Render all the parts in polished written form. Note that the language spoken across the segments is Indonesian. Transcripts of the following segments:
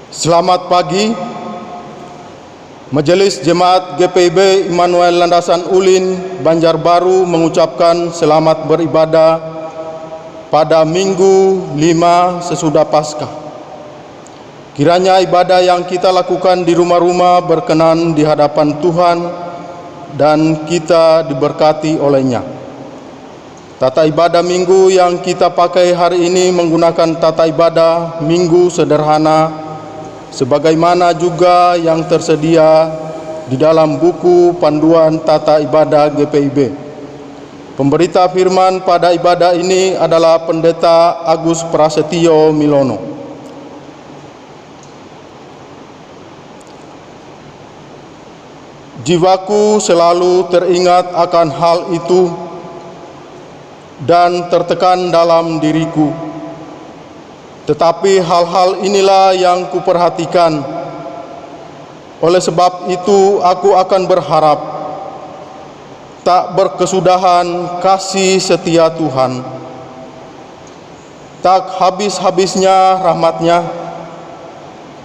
Selamat pagi. Majelis Jemaat GPIB Immanuel Landasan Ulin, Banjarbaru mengucapkan selamat beribadah pada Minggu 5 sesudah Paskah. Kiranya ibadah yang kita lakukan di rumah-rumah berkenan di hadapan Tuhan dan kita diberkati olehnya. Tata ibadah minggu yang kita pakai hari ini menggunakan tata ibadah minggu sederhana sebagaimana juga yang tersedia di dalam buku panduan tata ibadah GPIB. Pemberita firman pada ibadah ini adalah Pendeta Agus Prasetyo Milono. Jiwaku selalu teringat akan hal itu dan tertekan dalam diriku. Tetapi hal-hal inilah yang kuperhatikan. Oleh sebab itu aku akan berharap tak berkesudahan kasih setia Tuhan, tak habis-habisnya rahmat-Nya,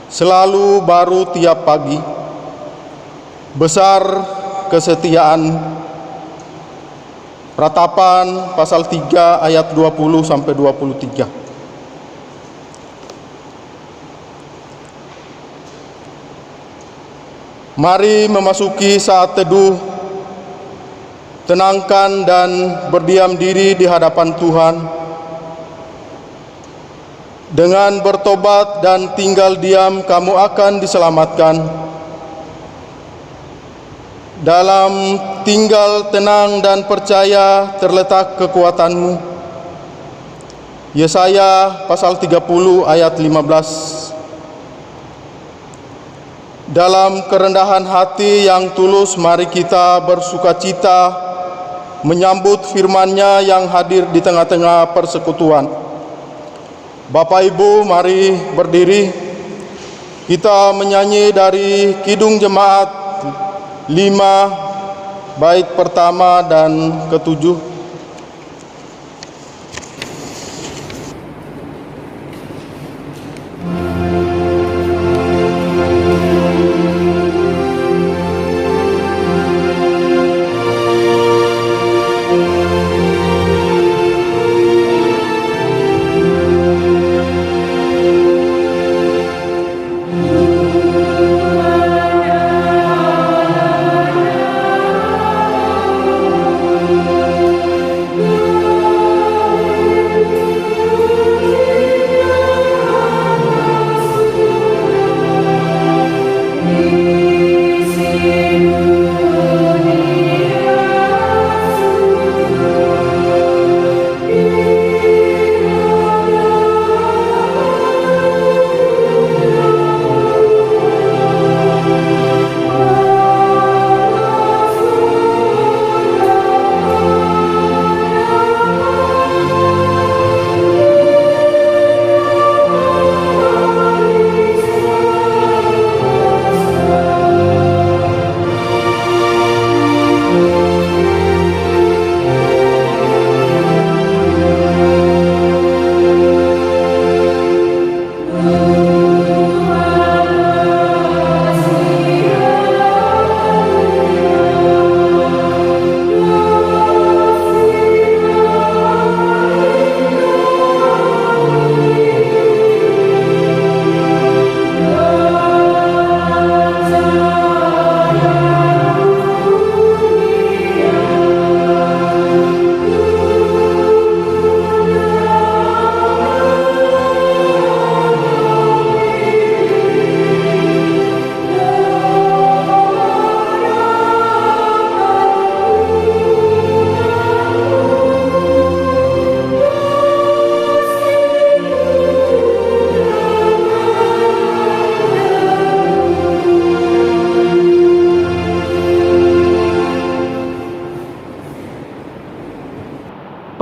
selalu baru tiap pagi, besar kesetiaan. Ratapan pasal 3 ayat 20 sampai 23. Mari memasuki saat teduh, tenangkan dan berdiam diri di hadapan Tuhan. Dengan bertobat dan tinggal diam, kamu akan diselamatkan. Dalam tinggal tenang dan percaya terletak kekuatanmu. Yesaya pasal 30 ayat 15. Dalam kerendahan hati yang tulus, mari kita bersukacita menyambut firman-Nya yang hadir di tengah-tengah persekutuan. Bapak Ibu, mari berdiri. Kita menyanyi dari Kidung Jemaat 5, bait pertama dan ke-7.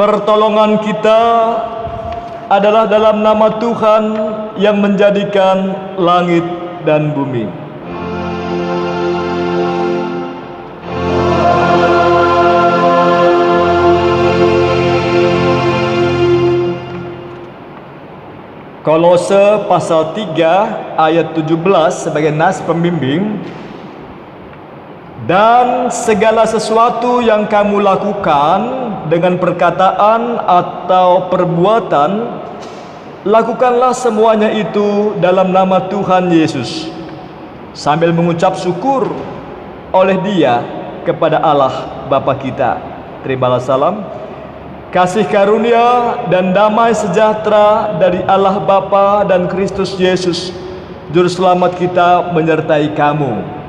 Pertolongan kita adalah dalam nama Tuhan yang menjadikan langit dan bumi. Kolose pasal 3 ayat 17 sebagai nas pembimbing. Dan segala sesuatu yang kamu lakukan dengan perkataan atau perbuatan, lakukanlah semuanya itu dalam nama Tuhan Yesus, sambil mengucap syukur oleh Dia kepada Allah Bapa kita. Terimalah salam, kasih karunia dan damai sejahtera dari Allah Bapa dan Kristus Yesus Juru Selamat kita menyertai kamu.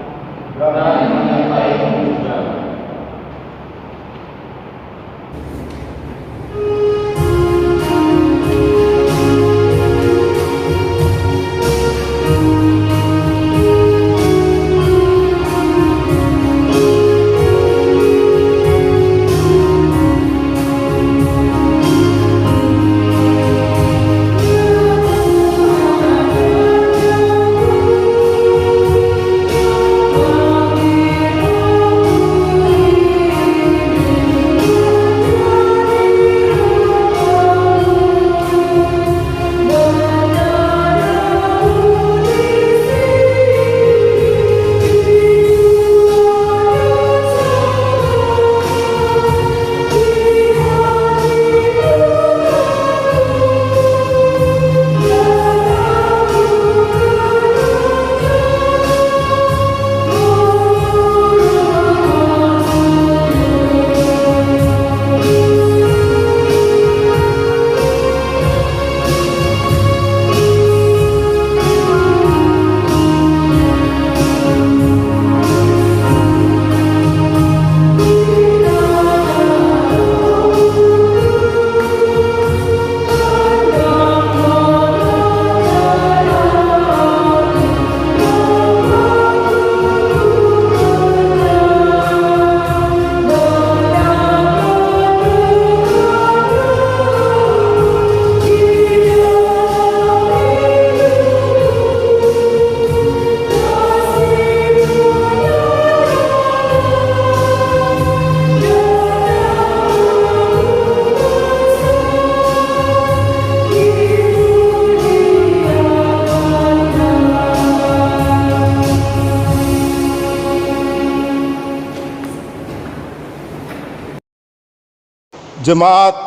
Jemaat,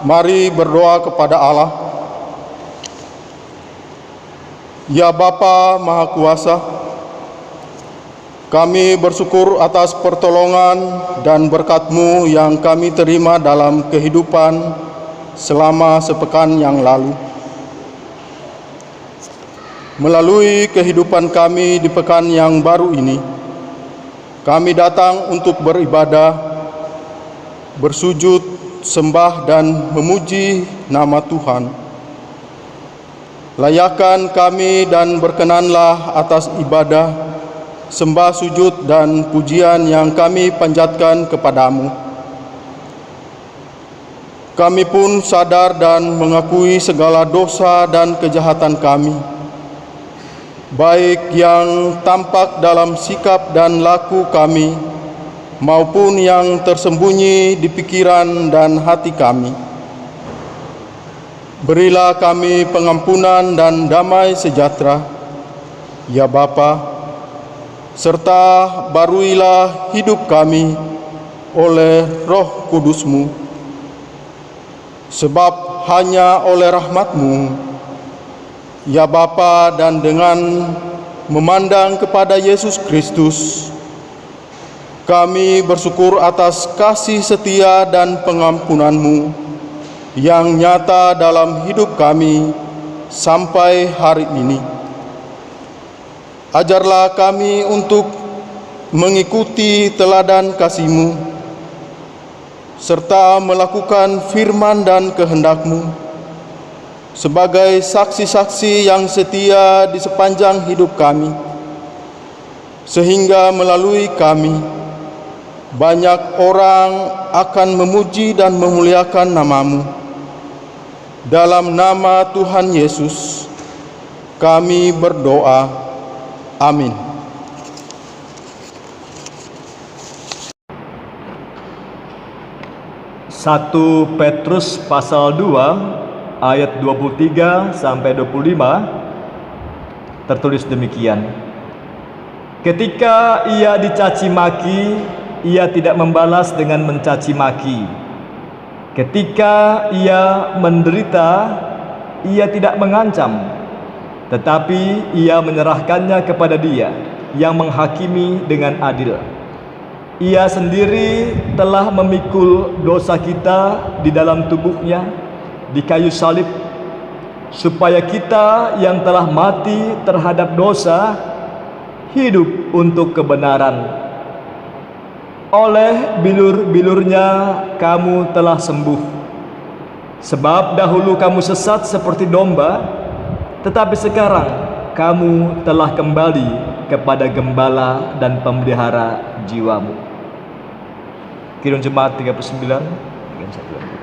mari berdoa kepada Allah. Ya Bapa Maha Kuasa, kami bersyukur atas pertolongan dan berkat-Mu yang kami terima dalam kehidupan selama sepekan yang lalu. Melalui kehidupan kami di pekan yang baru ini, kami datang untuk beribadah, bersujud, sembah dan memuji nama Tuhan. Layakan kami dan berkenanlah atas ibadah, sembah, sujud dan pujian yang kami panjatkan kepadamu. Kami pun sadar dan mengakui segala dosa dan kejahatan kami, baik yang tampak dalam sikap dan laku kami, maupun yang tersembunyi di pikiran dan hati kami. Berilah kami pengampunan dan damai sejahtera, ya Bapa, serta baruilah hidup kami oleh Roh Kudus-Mu. Sebab hanya oleh rahmat-Mu, ya Bapa, dan dengan memandang kepada Yesus Kristus, kami bersyukur atas kasih setia dan pengampunan-Mu yang nyata dalam hidup kami sampai hari ini. Ajarlah kami untuk mengikuti teladan kasih-Mu, serta melakukan firman dan kehendak-Mu sebagai saksi-saksi yang setia di sepanjang hidup kami, sehingga melalui kami banyak orang akan memuji dan memuliakan nama-Mu. Dalam nama Tuhan Yesus kami berdoa. Amin. Satu Petrus pasal 2 ayat 23 sampai 25. tertulis demikian. Ketika ia dicaci maki, ia tidak membalas dengan mencaci maki. Ketika ia menderita, ia tidak mengancam, tetapi ia menyerahkannya kepada Dia yang menghakimi dengan adil. Ia sendiri telah memikul dosa kita di dalam tubuhnya di kayu salib, supaya kita yang telah mati terhadap dosa hidup untuk kebenaran. Oleh bilur-bilurnya kamu telah sembuh. Sebab dahulu kamu sesat seperti domba, tetapi sekarang kamu telah kembali kepada gembala dan pemelihara jiwamu. Kidung Jemaat 39, bagian 1.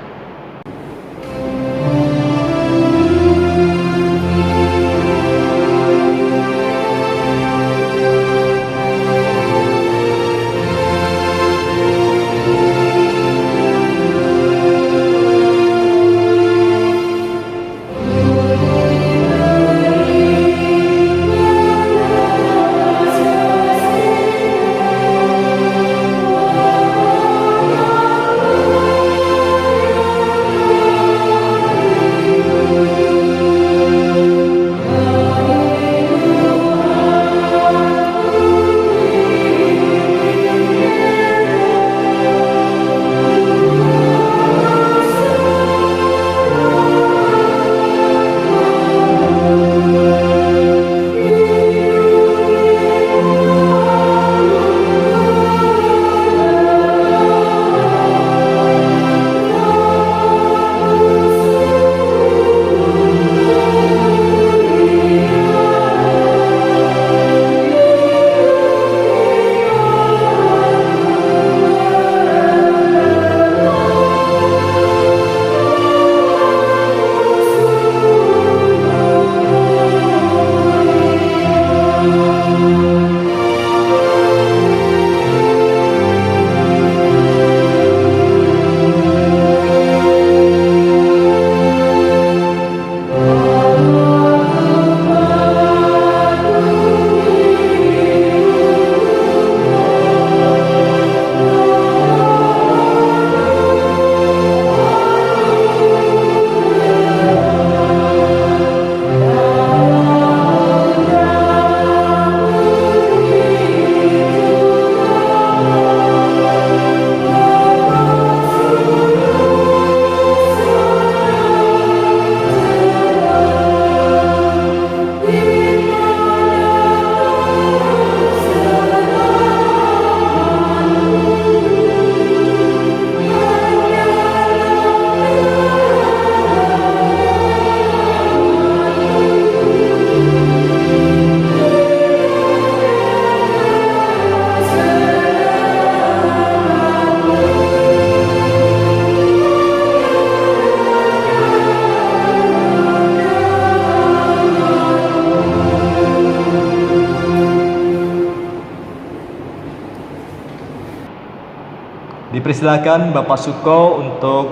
Dipersilakan Bapak Suko untuk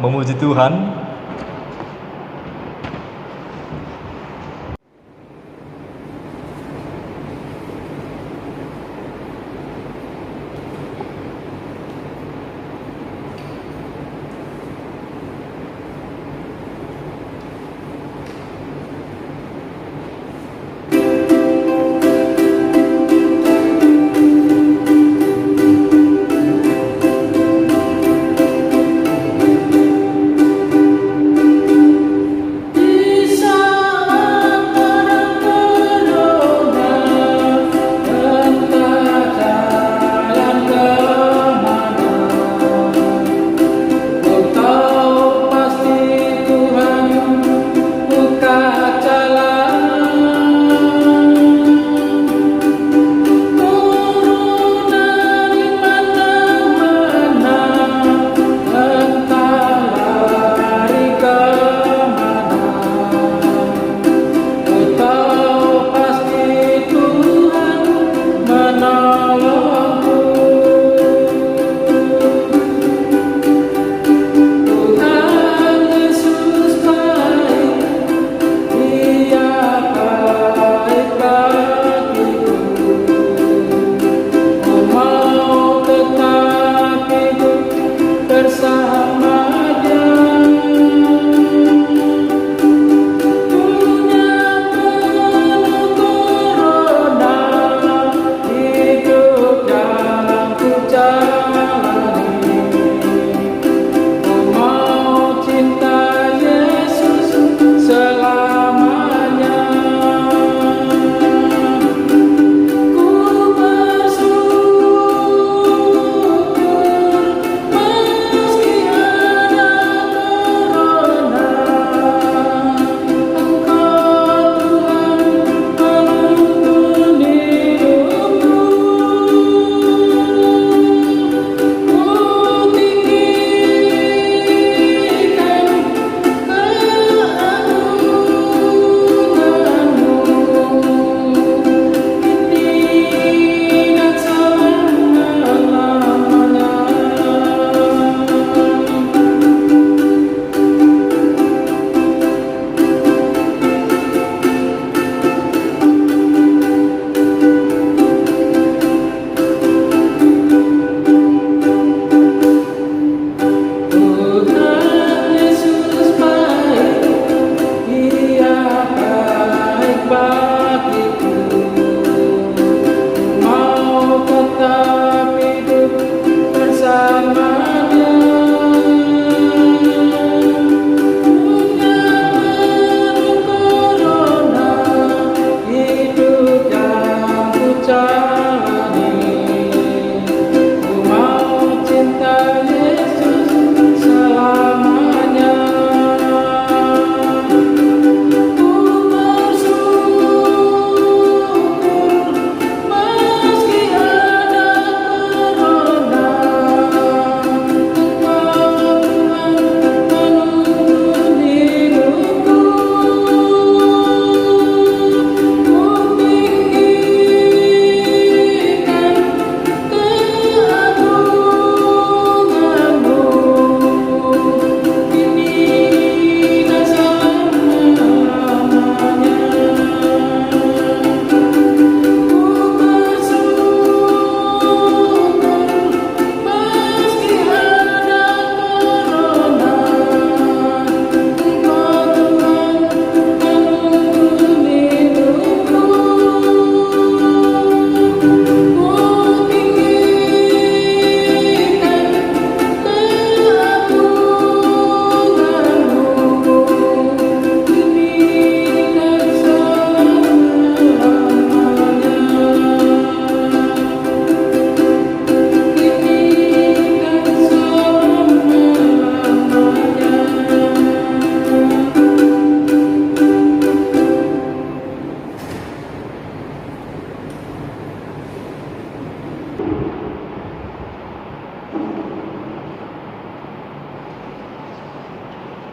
memuji Tuhan.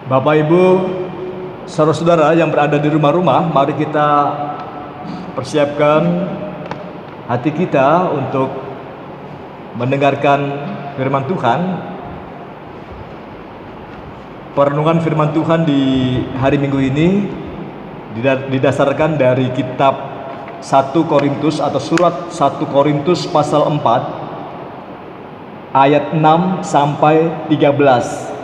Bapak Ibu, saudara-saudara yang berada di rumah-rumah, mari kita persiapkan hati kita untuk mendengarkan firman Tuhan. Perenungan firman Tuhan di hari Minggu ini didasarkan dari kitab 1 Korintus atau surat 1 Korintus pasal 4 ayat 6 sampai 13.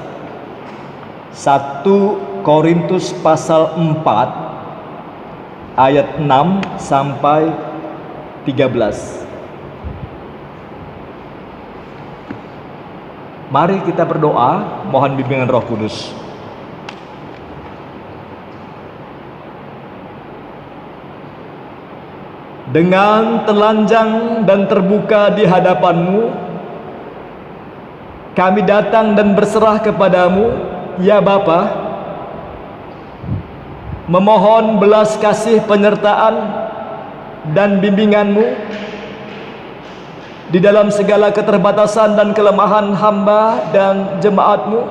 1 Korintus pasal 4 ayat 6 sampai 13. Mari kita berdoa, mohon bimbingan Roh Kudus. Dengan telanjang dan terbuka di hadapan-Mu, kami datang dan berserah kepadamu, ya Bapa, memohon belas kasih penyertaan dan bimbingan-Mu di dalam segala keterbatasan dan kelemahan hamba dan jemaat-Mu.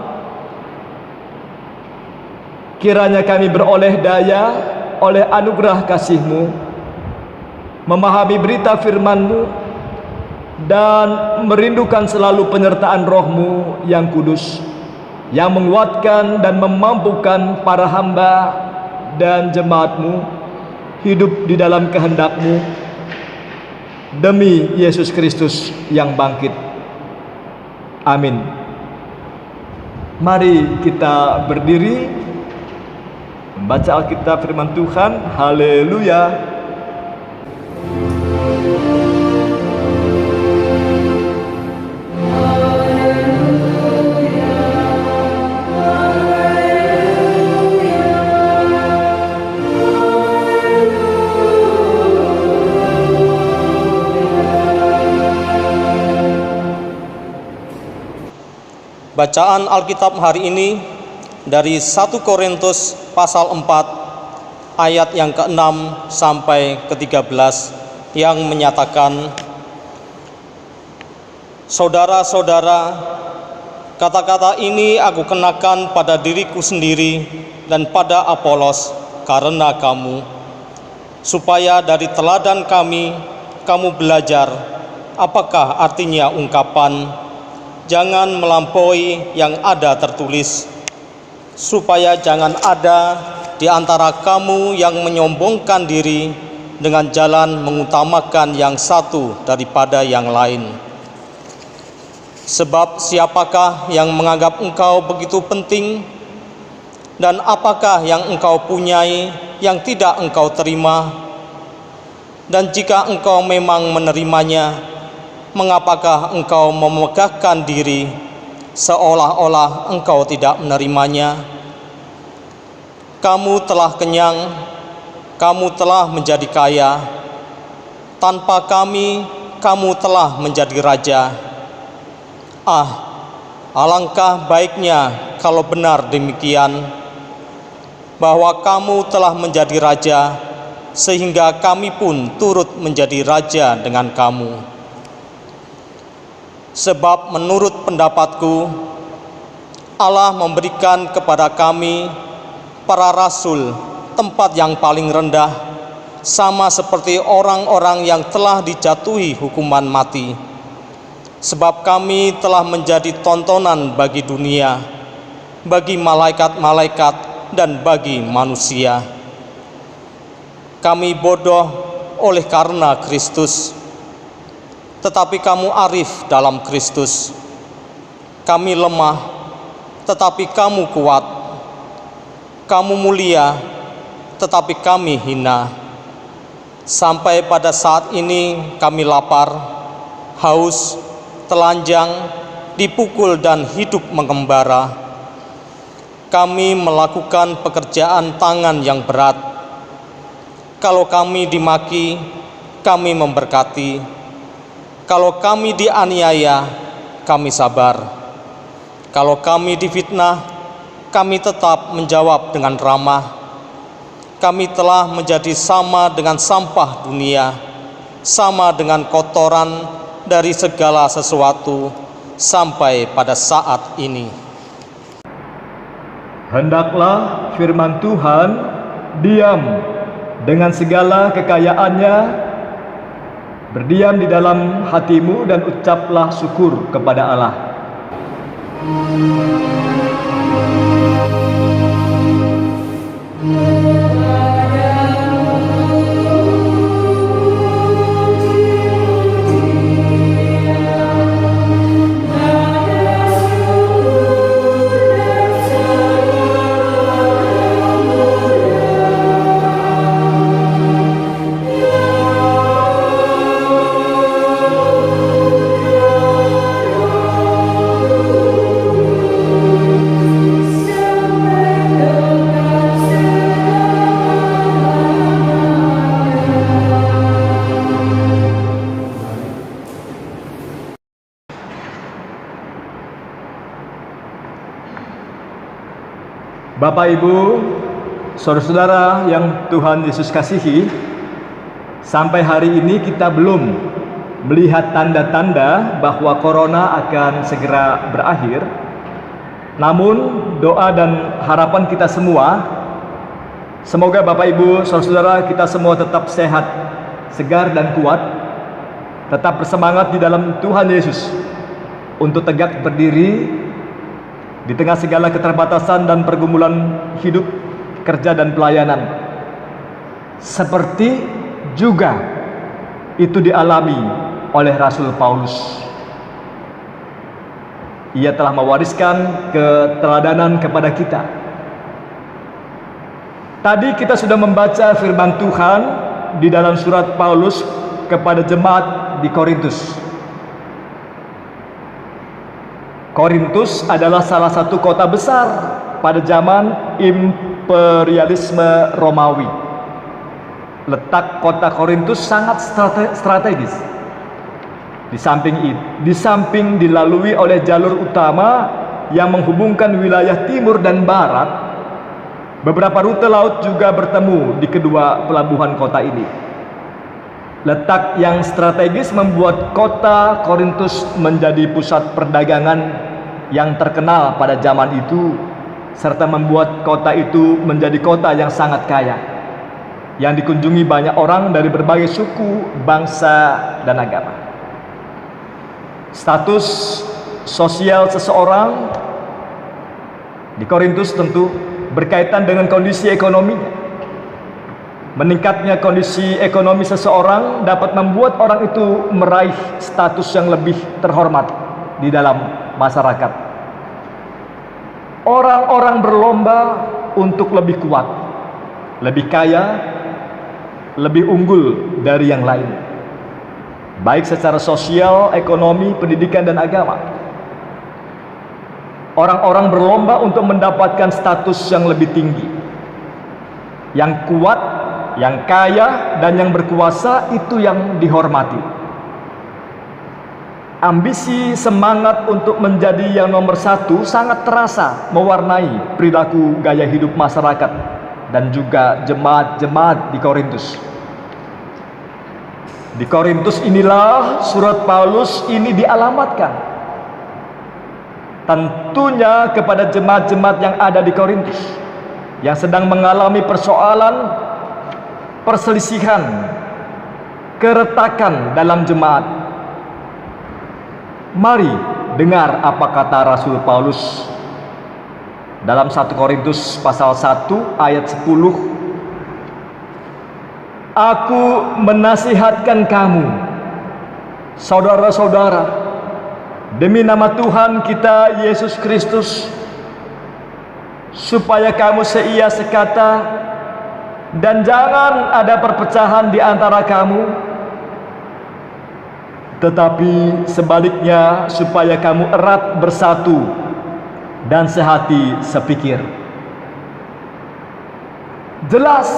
Kiranya kami beroleh daya oleh anugerah kasih-Mu, memahami berita firman-Mu, dan merindukan selalu penyertaan Roh-Mu yang kudus, yang menguatkan dan memampukan para hamba dan jemaat-Mu hidup di dalam kehendak-Mu, demi Yesus Kristus yang bangkit. Amin. Mari kita berdiri membaca Alkitab firman Tuhan. Haleluya. Bacaan Alkitab hari ini dari 1 Korintus pasal 4 ayat yang ke-6 sampai ke-13 yang menyatakan, "Saudara-saudara, kata-kata ini aku kenakan pada diriku sendiri dan pada Apolos karena kamu, supaya dari teladan kami kamu belajar apakah artinya ungkapan jangan melampaui yang ada tertulis, supaya jangan ada di antara kamu yang menyombongkan diri dengan jalan mengutamakan yang satu daripada yang lain. Sebab siapakah yang menganggap engkau begitu penting, dan apakah yang engkau punyai yang tidak engkau terima? Dan jika engkau memang menerimanya, mengapakah engkau memegahkan diri seolah-olah engkau tidak menerimanya? Kamu telah kenyang, kamu telah menjadi kaya. Tanpa kami, kamu telah menjadi raja. Ah, alangkah baiknya kalau benar demikian, bahwa kamu telah menjadi raja, sehingga kami pun turut menjadi raja dengan kamu. Sebab menurut pendapatku, Allah memberikan kepada kami, para rasul, tempat yang paling rendah, sama seperti orang-orang yang telah dijatuhi hukuman mati. Sebab kami telah menjadi tontonan bagi dunia, bagi malaikat-malaikat, dan bagi manusia. Kami bodoh oleh karena Kristus, tetapi kamu arif dalam Kristus. Kami lemah, tetapi kamu kuat. Kamu mulia, tetapi kami hina. Sampai pada saat ini kami lapar, haus, telanjang, dipukul dan hidup mengembara. Kami melakukan pekerjaan tangan yang berat. Kalau kami dimaki, kami memberkati. Kalau kami dianiaya, kami sabar. Kalau kami difitnah, kami tetap menjawab dengan ramah. Kami telah menjadi sama dengan sampah dunia, sama dengan kotoran dari segala sesuatu, sampai pada saat ini. Hendaklah firman Tuhan diam dengan segala kekayaannya, berdiam di dalam hatimu dan ucaplah syukur kepada Allah. Bapak, Ibu, saudara-saudara yang Tuhan Yesus kasihi, sampai hari ini kita belum melihat tanda-tanda bahwa corona akan segera berakhir. Namun doa dan harapan kita semua, semoga Bapak, Ibu, saudara-saudara kita semua tetap sehat, segar dan kuat, tetap bersemangat di dalam Tuhan Yesus untuk tegak berdiri di tengah segala keterbatasan dan pergumulan hidup, kerja dan pelayanan. Seperti juga itu dialami oleh Rasul Paulus. Ia telah mewariskan keteladanan kepada kita. Tadi kita sudah membaca firman Tuhan di dalam surat Paulus kepada jemaat di Korintus. Korintus adalah salah satu kota besar pada zaman imperialisme Romawi. Letak kota Korintus sangat strategis. Di samping dilalui oleh jalur utama yang menghubungkan wilayah timur dan barat, beberapa rute laut juga bertemu di kedua pelabuhan kota ini. Letak yang strategis membuat kota Korintus menjadi pusat perdagangan yang terkenal pada zaman itu, serta membuat kota itu menjadi kota yang sangat kaya, yang dikunjungi banyak orang dari berbagai suku, bangsa, dan agama. Status sosial seseorang di Korintus tentu berkaitan dengan kondisi ekonominya. Meningkatnya kondisi ekonomi seseorang dapat membuat orang itu meraih status yang lebih terhormat di dalam masyarakat. Orang-orang berlomba untuk lebih kuat, lebih kaya, lebih unggul dari yang lain, baik secara sosial, ekonomi, pendidikan, dan agama. Orang-orang berlomba untuk mendapatkan status yang lebih tinggi. Yang kuat, yang kaya, dan yang berkuasa itu yang dihormati. Ambisi, semangat untuk menjadi yang nomor satu sangat terasa mewarnai perilaku gaya hidup masyarakat dan juga jemaat-jemaat di Korintus. Di Korintus inilah surat Paulus ini dialamatkan. Tentunya kepada jemaat-jemaat yang ada di Korintus yang sedang mengalami persoalan, perselisihan, keretakan dalam jemaat. Mari dengar apa kata Rasul Paulus dalam 1 Korintus pasal 1 ayat 10. Aku menasihatkan kamu, saudara-saudara, demi nama Tuhan kita Yesus Kristus, supaya kamu seia sekata dan jangan ada perpecahan di antara kamu, tetapi sebaliknya supaya kamu erat bersatu dan sehati sepikir. Jelas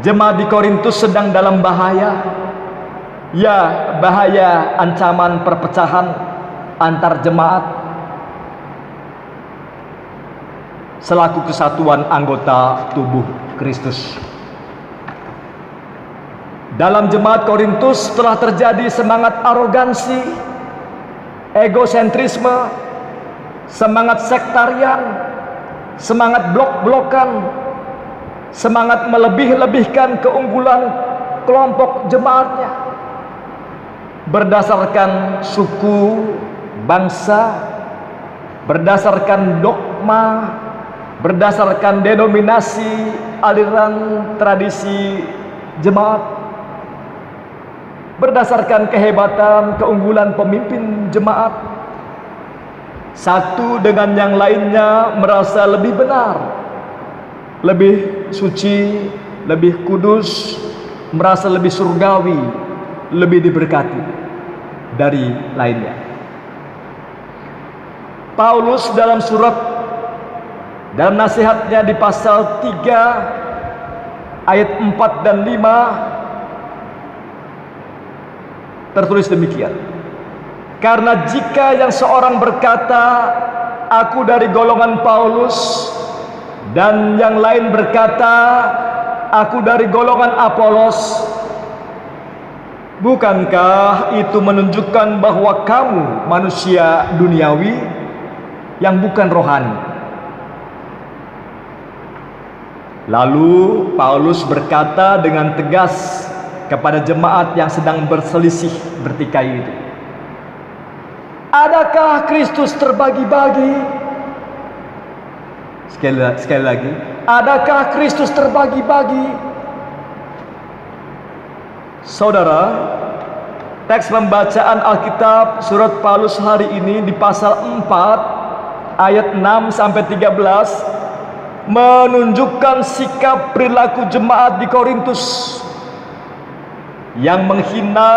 jemaat di Korintus sedang dalam bahaya. Ya, bahaya ancaman perpecahan antar jemaat selaku kesatuan anggota tubuh Kristus. Dalam jemaat Korintus telah terjadi semangat arogansi, egosentrisme, semangat sektarian, semangat blok-blokan, semangat melebih-lebihkan keunggulan kelompok jemaatnya berdasarkan suku, bangsa, berdasarkan dogma, berdasarkan denominasi, aliran, tradisi jemaat, berdasarkan kehebatan, keunggulan pemimpin jemaat. Satu dengan yang lainnya merasa lebih benar, lebih suci, lebih kudus, merasa lebih surgawi, lebih diberkati dari lainnya. Paulus dalam nasihatnya di pasal 3 ayat 4 dan 5 tertulis demikian. Karena jika yang seorang berkata, aku dari golongan Paulus, dan yang lain berkata, aku dari golongan Apolos, bukankah itu menunjukkan bahwa kamu manusia duniawi yang bukan rohani? Lalu Paulus berkata dengan tegas kepada jemaat yang sedang berselisih bertikai itu, adakah Kristus terbagi-bagi? Sekali lagi, adakah Kristus terbagi-bagi? Saudara, teks pembacaan Alkitab surat Paulus hari ini di pasal 4 ayat 6 sampai 13 menunjukkan sikap perilaku jemaat di Korintus yang menghina,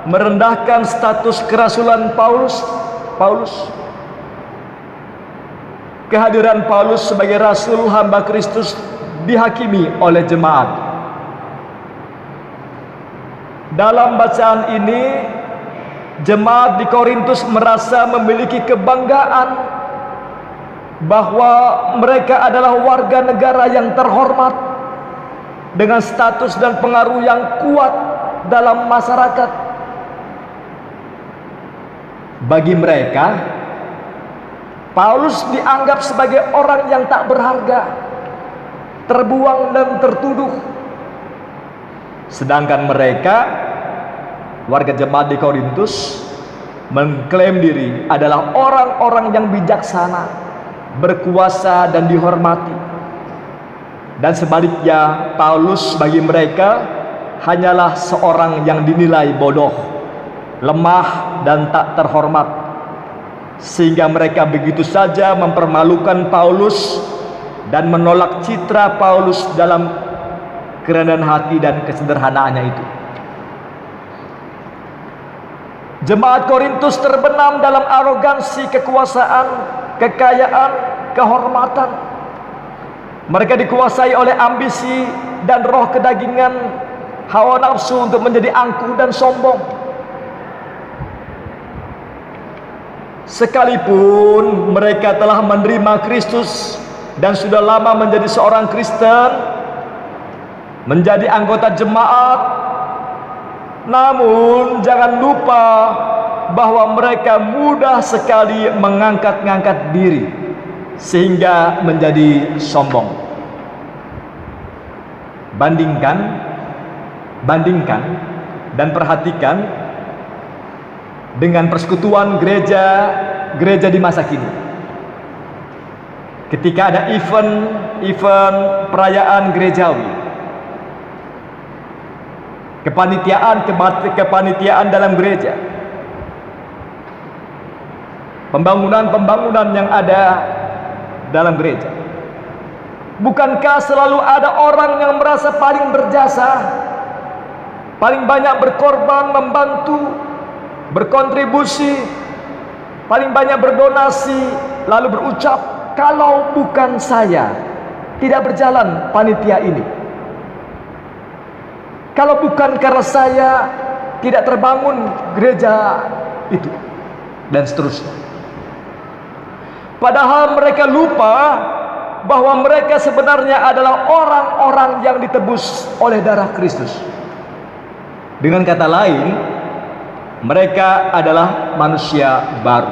merendahkan status kerasulan Paulus. Kehadiran Paulus sebagai rasul hamba Kristus dihakimi oleh jemaat. Dalam bacaan ini, jemaat di Korintus merasa memiliki kebanggaan bahwa mereka adalah warga negara yang terhormat dengan status dan pengaruh yang kuat dalam masyarakat. Bagi mereka, Paulus dianggap sebagai orang yang tak berharga, terbuang dan tertuduh. Sedangkan mereka, warga jemaat di Korintus, mengklaim diri adalah orang-orang yang bijaksana, berkuasa dan dihormati. Dan sebaliknya, Paulus bagi mereka hanyalah seorang yang dinilai bodoh, lemah dan tak terhormat, sehingga mereka begitu saja mempermalukan Paulus dan menolak citra Paulus dalam kerendahan hati dan kesederhanaannya itu. Jemaat Korintus terbenam dalam arogansi kekuasaan, kekayaan, kehormatan. Mereka dikuasai oleh ambisi dan roh kedagingan, hawa nafsu untuk menjadi angkuh dan sombong. Sekalipun mereka telah menerima Kristus dan sudah lama menjadi seorang Kristen, menjadi anggota jemaat, namun jangan lupa bahwa mereka mudah sekali mengangkat-ngangkat diri sehingga menjadi sombong. Bandingkan dan perhatikan dengan persekutuan gereja di masa kini. Ketika ada event perayaan gerejawi, kepanitiaan dalam gereja, pembangunan yang ada dalam gereja, bukankah selalu ada orang yang merasa paling berjasa, paling banyak berkorban, membantu, berkontribusi, paling banyak berdonasi, lalu berucap, kalau bukan saya, tidak berjalan panitia ini. Kalau bukan karena saya, tidak terbangun gereja itu, dan seterusnya. Padahal mereka lupa bahwa mereka sebenarnya adalah orang-orang yang ditebus oleh darah Kristus. Dengan kata lain, mereka adalah manusia baru.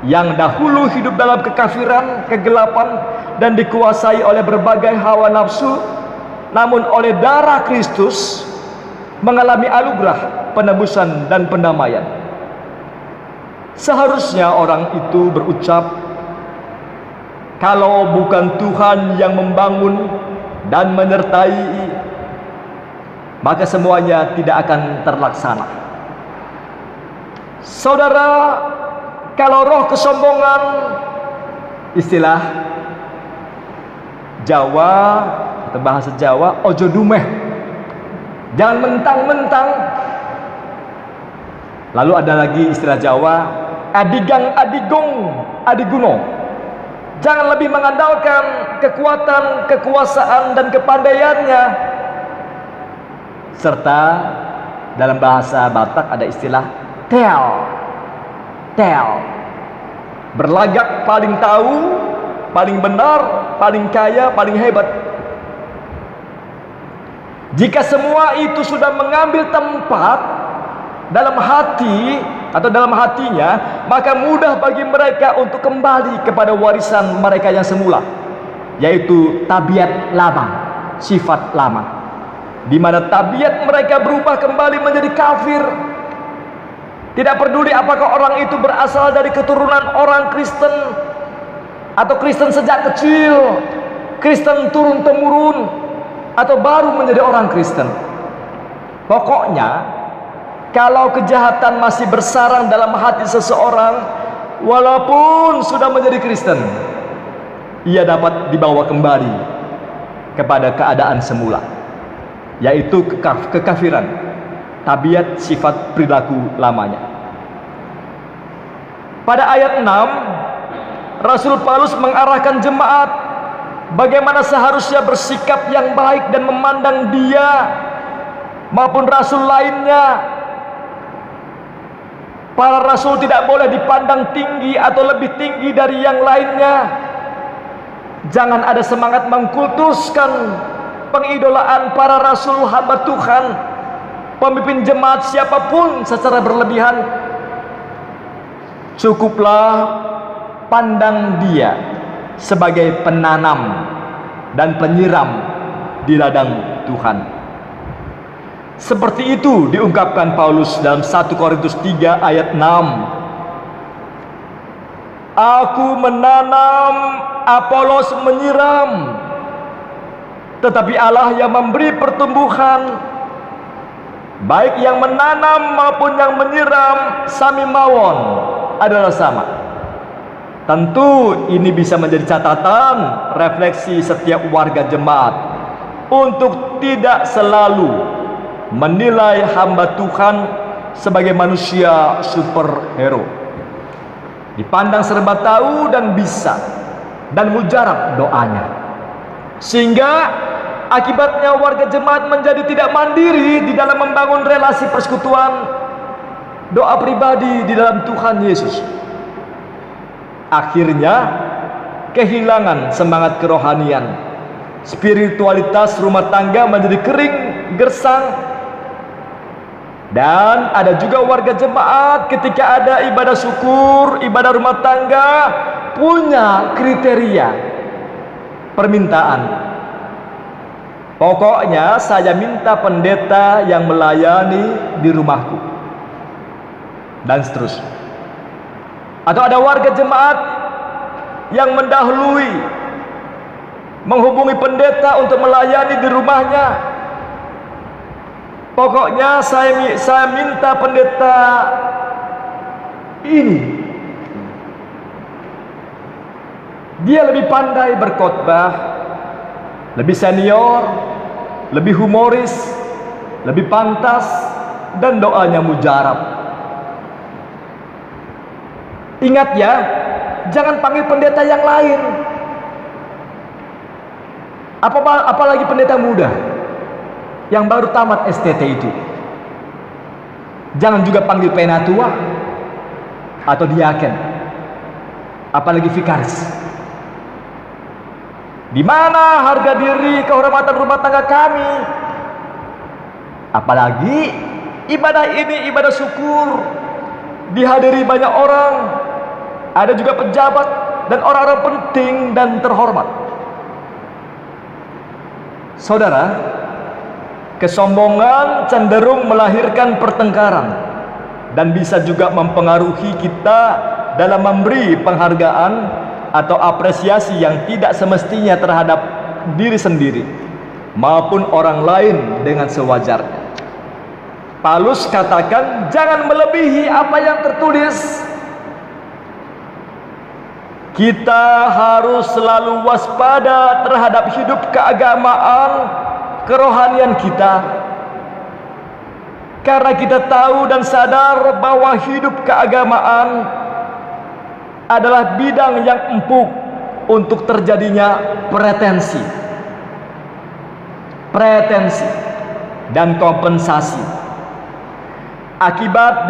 yang dahulu hidup dalam kekafiran, kegelapan, dan dikuasai oleh berbagai hawa nafsu, namun oleh darah Kristus mengalami anugerah penebusan dan pendamaian. Seharusnya orang itu berucap, kalau bukan Tuhan yang membangun dan menyertai, maka semuanya tidak akan terlaksana. Saudara, kalau roh kesombongan, istilah Jawa atau bahasa Jawa, ojo dumeh, jangan mentang-mentang. Lalu ada lagi istilah Jawa, adigang adigong adiguno, jangan lebih mengandalkan kekuatan, kekuasaan, dan kepandaiannya. Serta dalam bahasa Batak ada istilah tel, berlagak paling tahu, paling benar, paling kaya, paling hebat. Jika semua itu sudah mengambil tempat dalam hati atau dalam hatinya, maka mudah bagi mereka untuk kembali kepada warisan mereka yang semula, yaitu tabiat lama, sifat lama, di mana tabiat mereka berubah kembali menjadi kafir. Tidak peduli apakah orang itu berasal dari keturunan orang Kristen atau Kristen sejak kecil, Kristen turun-temurun, atau baru menjadi orang Kristen. Pokoknya, kalau kejahatan masih bersarang dalam hati seseorang, walaupun sudah menjadi Kristen, ia dapat dibawa kembali kepada keadaan semula, yaitu kekafiran, tabiat sifat perilaku lamanya. Pada ayat 6, Rasul Paulus mengarahkan jemaat bagaimana seharusnya bersikap yang baik dan memandang dia maupun rasul lainnya. Para rasul tidak boleh dipandang tinggi atau lebih tinggi dari yang lainnya. Jangan ada semangat mengkultuskan pengidolaan para rasul hamba Tuhan, pemimpin jemaat siapapun secara berlebihan. Cukuplah pandang dia sebagai penanam dan penyiram di ladang Tuhan. Seperti itu diungkapkan Paulus dalam 1 Korintus 3 ayat 6. Aku menanam, Apolos menyiram, tetapi Allah yang memberi pertumbuhan. Baik yang menanam maupun yang menyiram sami mawon adalah sama. Tentu ini bisa menjadi catatan refleksi setiap warga jemaat untuk tidak selalu menilai hamba Tuhan sebagai manusia superhero, dipandang serba tahu dan bisa, dan mujarab doanya, sehingga akibatnya warga jemaat menjadi tidak mandiri di dalam membangun relasi persekutuan, doa pribadi di dalam Tuhan Yesus. Akhirnya kehilangan semangat kerohanian, spiritualitas rumah tangga menjadi kering, gersang. Dan ada juga warga jemaat ketika ada ibadah syukur, ibadah rumah tangga, punya kriteria permintaan. Pokoknya saya minta pendeta yang melayani di rumahku, dan seterusnya. Atau ada warga jemaat yang mendahului menghubungi pendeta untuk melayani di rumahnya. Pokoknya saya minta pendeta ini. Dia lebih pandai berkhotbah, lebih senior, lebih humoris, lebih pantas, dan doanya mujarab. Ingat ya, jangan panggil pendeta yang lain, apalagi pendeta muda yang baru tamat STT itu. Jangan juga panggil penatua atau diaken, apalagi vikaris. Di mana harga diri, kehormatan rumah tangga kami? Apalagi ibadah ini ibadah syukur, dihadiri banyak orang. ada juga pejabat dan orang-orang penting dan terhormat. Saudara, kesombongan cenderung melahirkan pertengkaran dan bisa juga mempengaruhi kita dalam memberi penghargaan atau apresiasi yang tidak semestinya terhadap diri sendiri maupun orang lain dengan sewajarnya. Paulus katakan, jangan melebihi apa yang tertulis. Kita harus selalu waspada terhadap hidup keagamaan, kerohanian kita. Karena kita tahu dan sadar bahwa hidup keagamaan adalah bidang yang empuk untuk terjadinya pretensi dan kompensasi. Akibat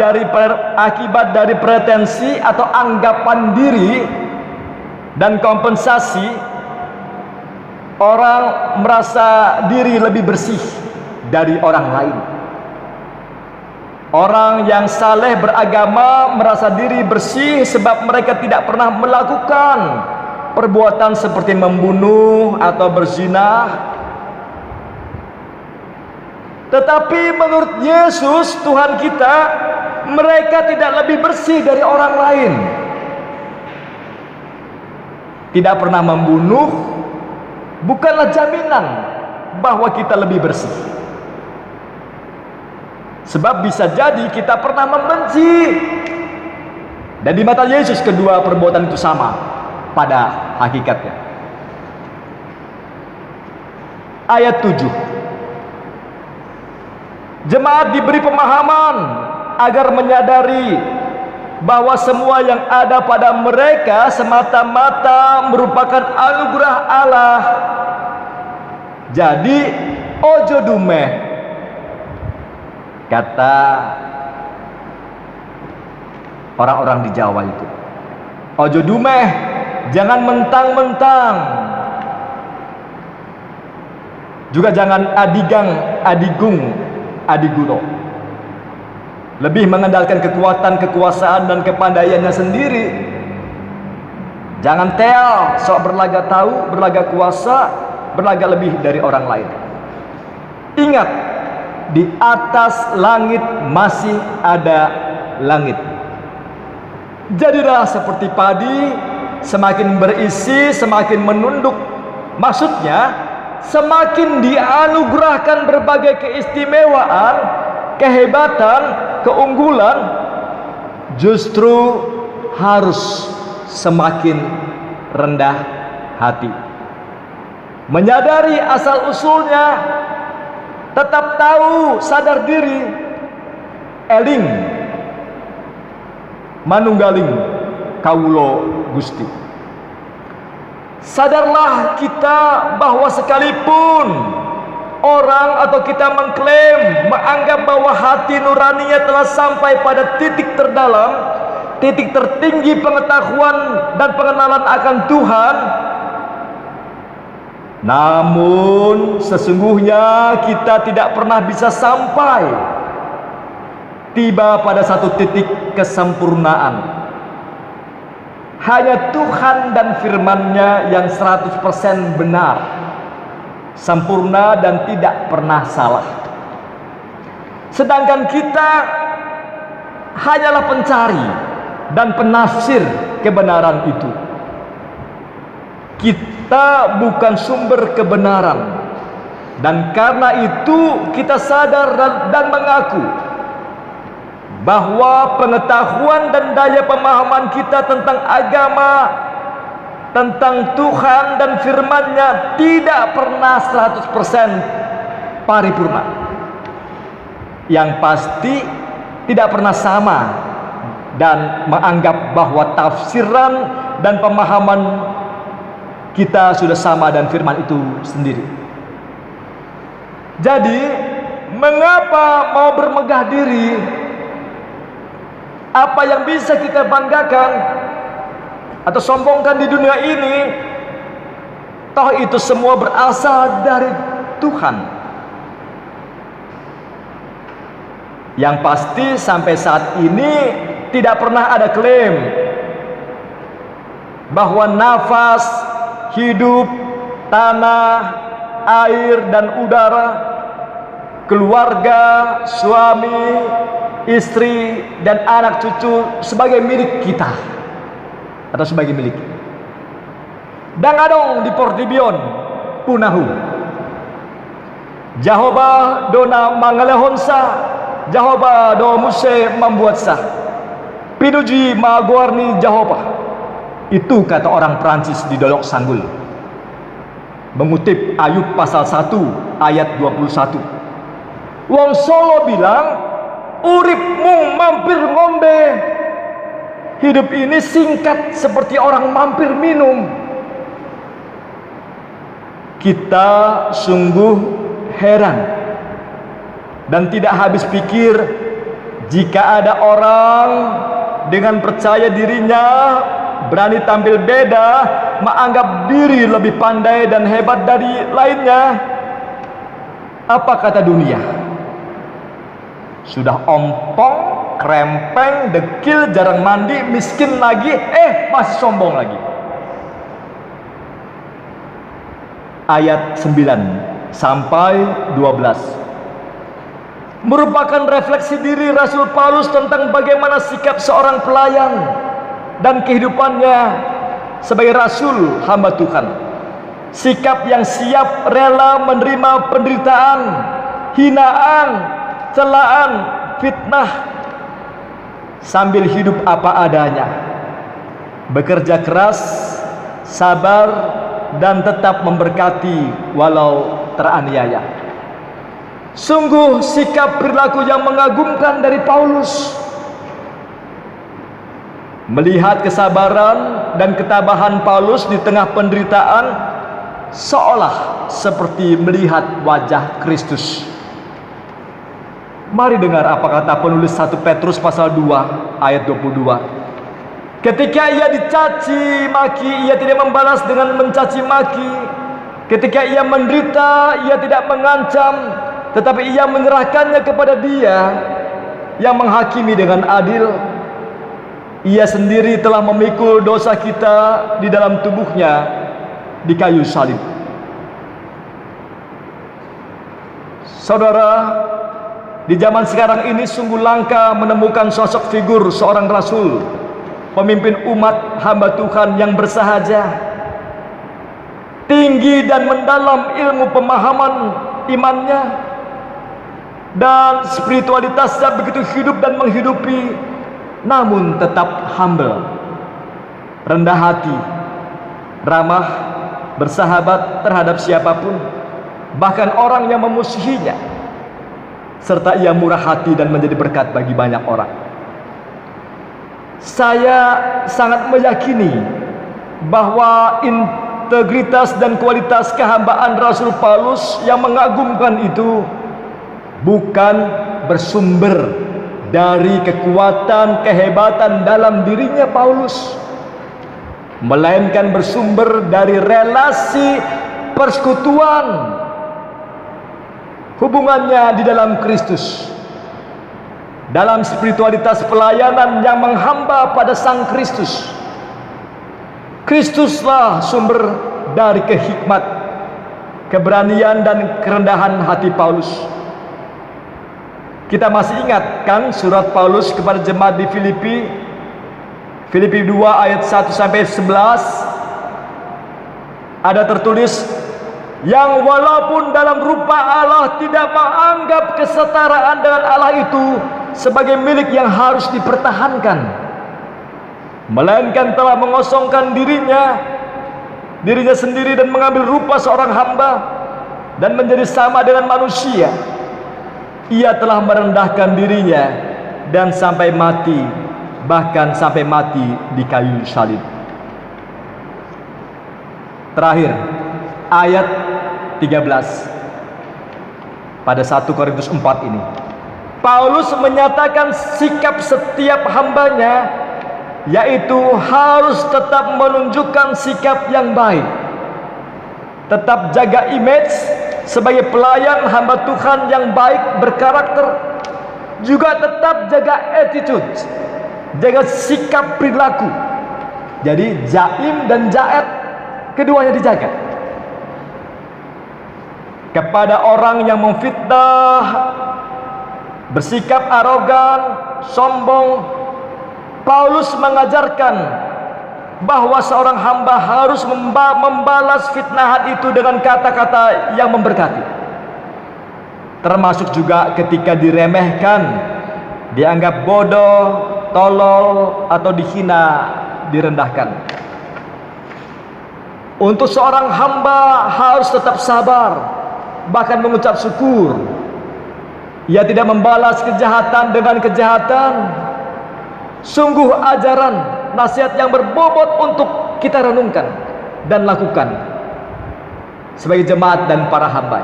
dari pretensi atau anggapan diri dan kompensasi, orang merasa diri lebih bersih dari orang lain. Orang yang saleh beragama merasa diri bersih sebab mereka tidak pernah melakukan perbuatan seperti membunuh atau berzina. Tetapi menurut Yesus, Tuhan kita, mereka tidak lebih bersih dari orang lain. Tidak pernah membunuh bukanlah jaminan bahwa kita lebih bersih. Sebab bisa jadi kita pernah membenci. Dan di mata Yesus kedua perbuatan itu sama pada hakikatnya. Ayat 7. Jemaat diberi pemahaman agar menyadari bahwa semua yang ada pada mereka semata-mata merupakan anugerah Allah. Jadi ojo dumeh, kata orang-orang di Jawa itu. Ojo dumeh, jangan mentang-mentang. Juga jangan adigang, adigung, adiguno. Lebih mengandalkan kekuatan, kekuasaan dan kepandaiannya sendiri. Jangan tel, sok berlagak tahu, berlagak kuasa, berlagak lebih dari orang lain. Ingat, di atas langit masih ada langit. Jadilah seperti padi, semakin berisi, semakin menunduk. Maksudnya, semakin dianugerahkan berbagai keistimewaan, kehebatan, keunggulan, justru harus semakin rendah hati. Menyadari asal usulnya, tetap tahu, sadar diri, eling manunggaling kawulo Gusti. Sadarlah kita bahwa sekalipun orang atau kita mengklaim, menganggap bahwa hati nuraninya telah sampai pada titik terdalam, titik tertinggi pengetahuan dan pengenalan akan Tuhan, namun sesungguhnya kita tidak pernah bisa sampai tiba pada satu titik kesempurnaan. Hanya Tuhan dan firman-Nya yang 100% benar, sempurna dan tidak pernah salah. Sedangkan kita hanyalah pencari dan penafsir kebenaran itu. Kita bukan sumber kebenaran. Dan karena itu kita sadar dan mengaku bahwa pengetahuan dan daya pemahaman kita tentang agama, tentang Tuhan dan firman-Nya tidak pernah 100% paripurna. Yang pasti tidak pernah sama dan menganggap bahwa tafsiran dan pemahaman kita sudah sama dan firman itu sendiri. Jadi, mengapa mau bermegah diri? Apa yang bisa kita banggakan atau sombongkan di dunia ini? Toh itu semua berasal dari Tuhan. Yang pasti sampai saat ini tidak pernah ada klaim bahwa nafas, hidup, tanah, air dan udara, keluarga, suami, istri dan anak cucu sebagai milik kita atau sebagai milik. Dan adong di Portibion punahu Jahoba dona mangalehonsa, Jahoba do muse membuat sah, pinuji maguarni Jahoba. Itu kata orang Prancis di Dolok Sanggul, mengutip Ayub pasal 1 ayat 21. Wong Solo bilang, uripmu mampir ngombe. Hidup ini singkat seperti orang mampir minum. Kita sungguh heran dan tidak habis pikir jika ada orang dengan percaya dirinya, berani tampil beda, menganggap diri lebih pandai dan hebat dari lainnya. Apa kata dunia? Sudah ompong, krempeng, dekil, jarang mandi, miskin lagi, masih sombong lagi. Ayat 9 sampai 12 merupakan refleksi diri Rasul Paulus tentang bagaimana sikap seorang pelayan dan kehidupannya sebagai rasul hamba Tuhan. Sikap yang siap rela menerima penderitaan, hinaan, celaan, fitnah sambil hidup apa adanya, bekerja keras, sabar dan tetap memberkati walau teraniaya. Sungguh sikap perilaku yang mengagumkan dari Paulus. Melihat kesabaran dan ketabahan Paulus di tengah penderitaan seolah seperti melihat wajah Kristus. Mari dengar apa kata penulis 1 Petrus pasal 2 ayat 22. Ketika ia dicaci maki, ia tidak membalas dengan mencaci maki. Ketika ia menderita, ia tidak mengancam, tetapi ia menyerahkannya kepada Dia yang menghakimi dengan adil. Ia sendiri telah memikul dosa kita di dalam tubuhnya di kayu salib. Saudara, di zaman sekarang ini sungguh langka menemukan sosok figur seorang rasul, pemimpin umat hamba Tuhan yang bersahaja, tinggi dan mendalam ilmu pemahaman imannya, dan spiritualitasnya begitu hidup dan menghidupi, namun tetap humble, rendah hati, ramah, bersahabat terhadap siapapun, bahkan orang yang memusuhinya, serta ia murah hati dan menjadi berkat bagi banyak orang. Saya sangat meyakini bahwa integritas dan kualitas kehambaan Rasul Paulus yang mengagumkan itu bukan bersumber dari kekuatan kehebatan dalam dirinya Paulus, melainkan bersumber dari relasi persekutuan hubungannya di dalam Kristus, dalam spiritualitas pelayanan yang menghamba pada Sang Kristus. Kristuslah sumber dari kehikmat, keberanian dan kerendahan hati Paulus. Kita masih ingat kan surat Paulus kepada jemaat di Filipi, Filipi 2 ayat 1 sampai 11, ada tertulis, yang walaupun dalam rupa Allah tidak menganggap kesetaraan dengan Allah itu sebagai milik yang harus dipertahankan, melainkan telah mengosongkan dirinya sendiri dan mengambil rupa seorang hamba dan menjadi sama dengan manusia. Ia telah merendahkan dirinya dan sampai mati, bahkan sampai mati di kayu salib. Terakhir, ayat 13 pada 1 Korintus 4 ini, Paulus menyatakan sikap setiap hambanya, yaitu harus tetap menunjukkan sikap yang baik, tetap jaga image sebagai pelayan hamba Tuhan yang baik berkarakter, juga tetap jaga attitude, jaga sikap perilaku, Jadi jaim dan jaet keduanya dijaga. Kepada orang yang memfitnah, bersikap arogan, sombong, Paulus mengajarkan bahwa seorang hamba harus membalas fitnahan itu dengan kata-kata yang memberkati. Termasuk juga ketika diremehkan, dianggap bodoh, tolol, atau dihina, direndahkan. Untuk seorang hamba harus tetap sabar, bahkan mengucap syukur. Ia tidak membalas kejahatan dengan kejahatan. Sungguh ajaran nasihat yang berbobot untuk kita renungkan dan lakukan sebagai jemaat dan para hamba.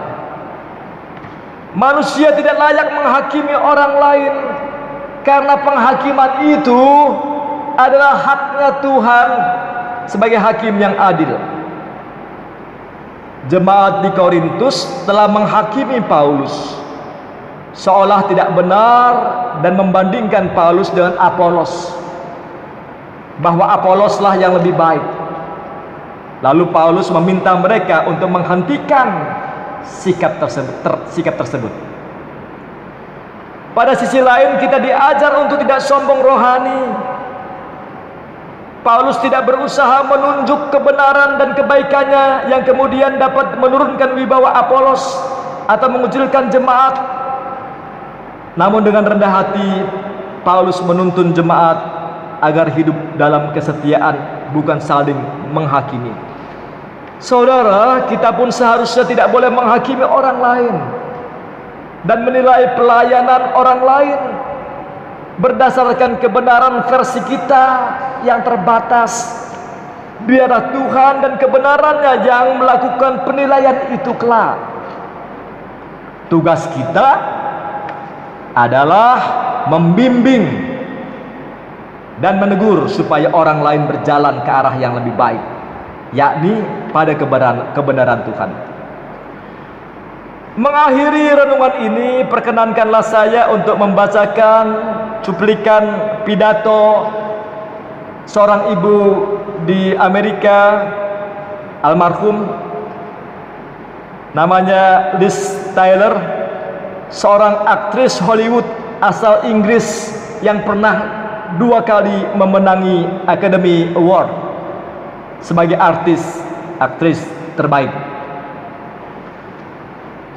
Manusia tidak layak menghakimi orang lain, karena penghakiman itu adalah haknya Tuhan sebagai hakim yang adil. Jemaat di Korintus telah menghakimi Paulus, seolah tidak benar, dan membandingkan Paulus dengan Apolos, bahwa Apoloslah yang lebih baik. Lalu Paulus meminta mereka untuk menghentikan sikap tersebut. Pada sisi lain, kita diajar untuk tidak sombong rohani. Paulus tidak berusaha menunjuk kebenaran dan kebaikannya yang kemudian dapat menurunkan wibawa Apolos atau mengucilkan jemaat. Namun dengan rendah hati, Paulus menuntun jemaat agar hidup dalam kesetiaan, bukan saling menghakimi. Saudara, kita pun seharusnya tidak boleh menghakimi orang lain dan menilai pelayanan orang lain berdasarkan kebenaran versi kita yang terbatas. Biarlah Tuhan dan kebenarannya yang melakukan penilaian itu kelak. Tugas kita adalah membimbing dan menegur supaya orang lain berjalan ke arah yang lebih baik, yakni pada kebenaran Tuhan. Mengakhiri renungan ini, perkenankanlah saya untuk membacakan cuplikan pidato seorang ibu di Amerika, almarhum, namanya Liz Taylor, seorang aktris Hollywood asal Inggris yang pernah 2 kali memenangi Academy Award sebagai aktris terbaik.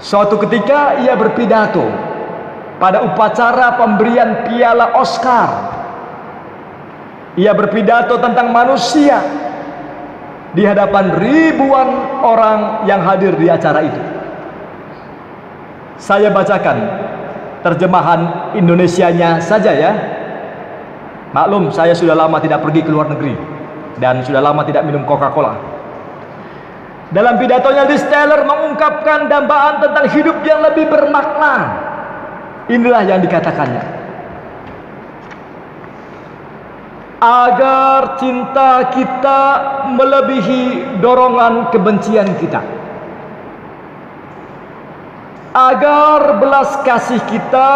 Suatu ketika ia berpidato pada upacara pemberian piala Oscar. Ia berpidato tentang manusia di hadapan ribuan orang yang hadir di acara itu. Saya bacakan terjemahan Indonesianya saja ya. Maklum, saya sudah lama tidak pergi ke luar negeri dan sudah lama tidak minum Coca-Cola. Dalam pidatonya, Liz Taylor mengungkapkan dambaan tentang hidup yang lebih bermakna. Inilah yang dikatakannya: agar cinta kita melebihi dorongan kebencian kita, agar belas kasih kita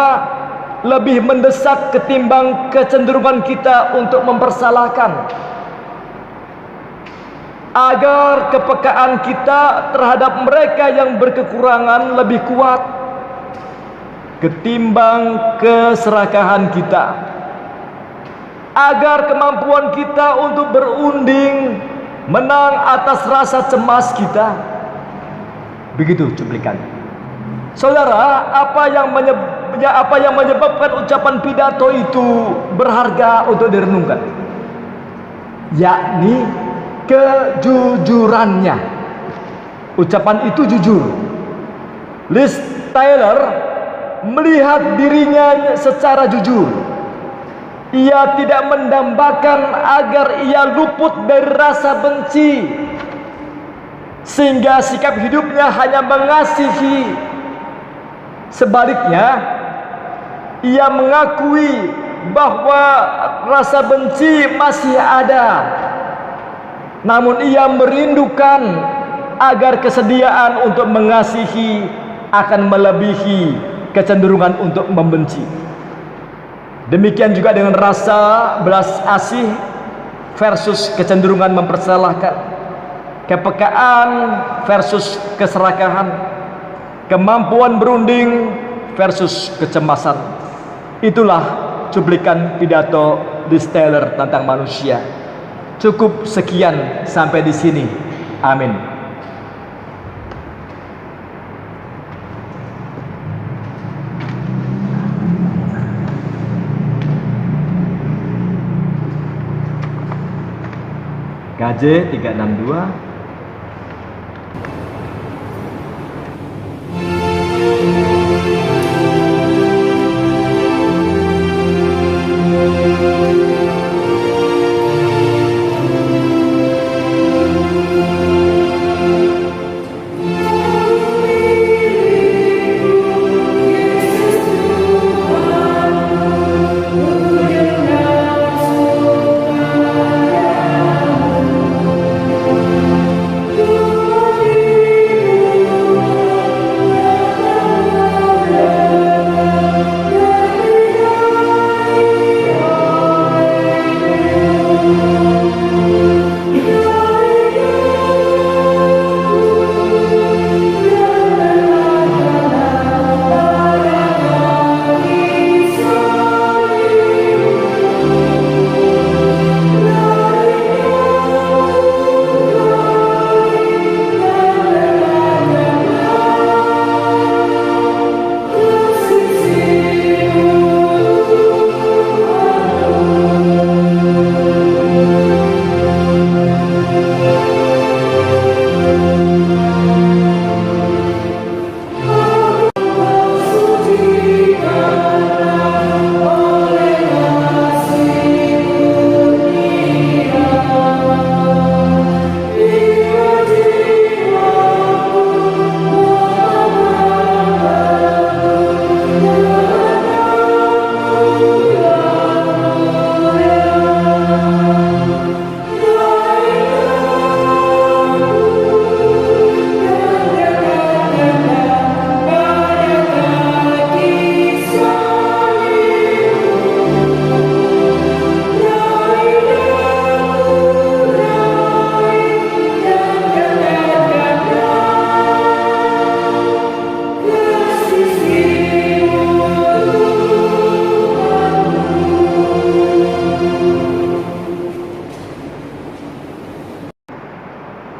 lebih mendesak ketimbang kecenderungan kita untuk mempersalahkan, agar kepekaan kita terhadap mereka yang berkekurangan lebih kuat ketimbang keserakahan kita, agar kemampuan kita untuk berunding menang atas rasa cemas kita. Begitu cuplikan. Saudara, apa yang menyebabkan ucapan pidato itu berharga untuk direnungkan? Yakni kejujurannya. Ucapan itu jujur. Liz Taylor melihat dirinya secara jujur. Ia tidak mendambakan agar ia luput dari rasa benci, sehingga sikap hidupnya hanya mengasihi. Sebaliknya, ia mengakui bahwa rasa benci masih ada, namun ia merindukan agar kesediaan untuk mengasihi akan melebihi kecenderungan untuk membenci. Demikian juga dengan rasa belas asih, versus kecenderungan mempersalahkan, kepekaan versus keserakahan, kemampuan berunding versus kecemasan. Itulah cuplikan pidato Distiller tentang manusia. Cukup sekian sampai di sini. Amin. KJ 362.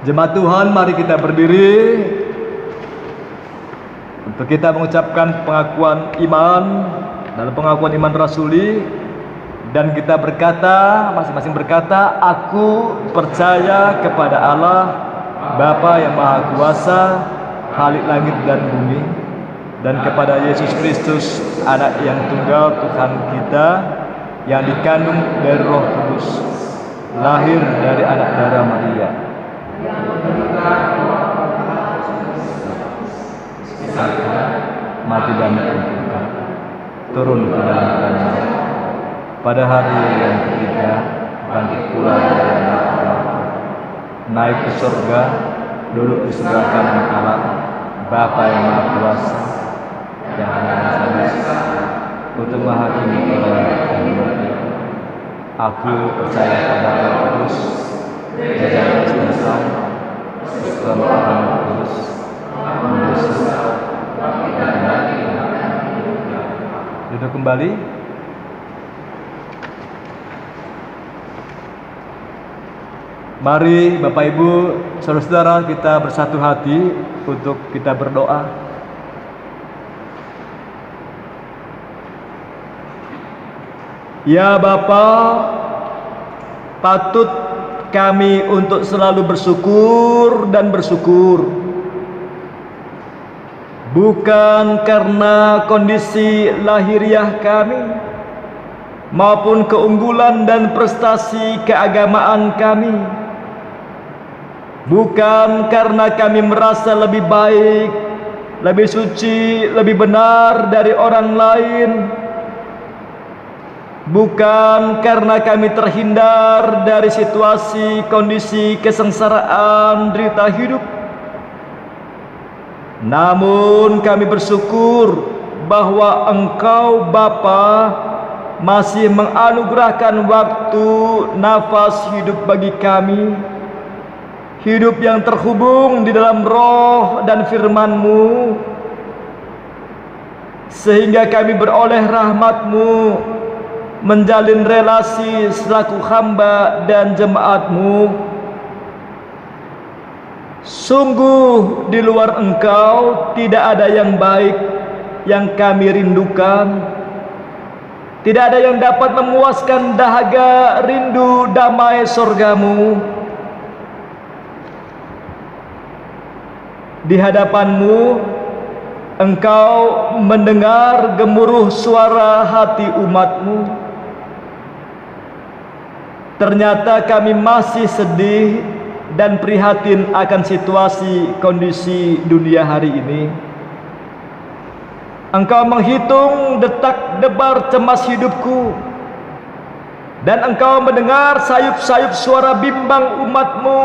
Jemaat Tuhan, mari kita berdiri untuk kita mengucapkan pengakuan iman dalam pengakuan iman rasuli, dan kita berkata, masing-masing berkata, aku percaya kepada Allah Bapa yang Maha Kuasa, Khalik langit dan bumi, dan kepada Yesus Kristus, Anak yang tunggal Tuhan kita, yang dikandung dari Roh Kudus, lahir dari anak darah Maria, mati dan dikuburkan, turun ke dalam tanah, pada hari yang ketiga bangkit pula dari antara mati, naik ke surga, duduk di sebelah kanan Allah Bapa yang Maha Kuasa, yang akan sadar untuk menghakimi orang dan mati. Aku percaya pada Roh Kudus, jalan Islam, Islam Roh Kudus, duduk kembali. Mari Bapak Ibu, saudara-saudara, kita bersatu hati untuk kita berdoa. Ya Bapa, patut kami untuk selalu bersyukur dan bersyukur, bukan karena kondisi lahiriah kami maupun keunggulan dan prestasi keagamaan kami, bukan karena kami merasa lebih baik, lebih suci, lebih benar dari orang lain, bukan karena kami terhindar dari situasi kondisi kesengsaraan derita hidup. Namun kami bersyukur bahwa Engkau Bapa masih menganugerahkan waktu nafas hidup bagi kami, hidup yang terhubung di dalam roh dan firman-Mu, sehingga kami beroleh rahmat-Mu, menjalin relasi selaku hamba dan jemaat-Mu. Sungguh di luar Engkau tidak ada yang baik yang kami rindukan. Tidak ada yang dapat memuaskan dahaga rindu damai sorga-Mu. Di hadapan-Mu, Engkau mendengar gemuruh suara hati umat-Mu. Ternyata kami masih sedih dan prihatin akan situasi kondisi dunia hari ini. Engkau menghitung detak debar cemas hidupku, dan Engkau mendengar sayup-sayup suara bimbang umat-Mu.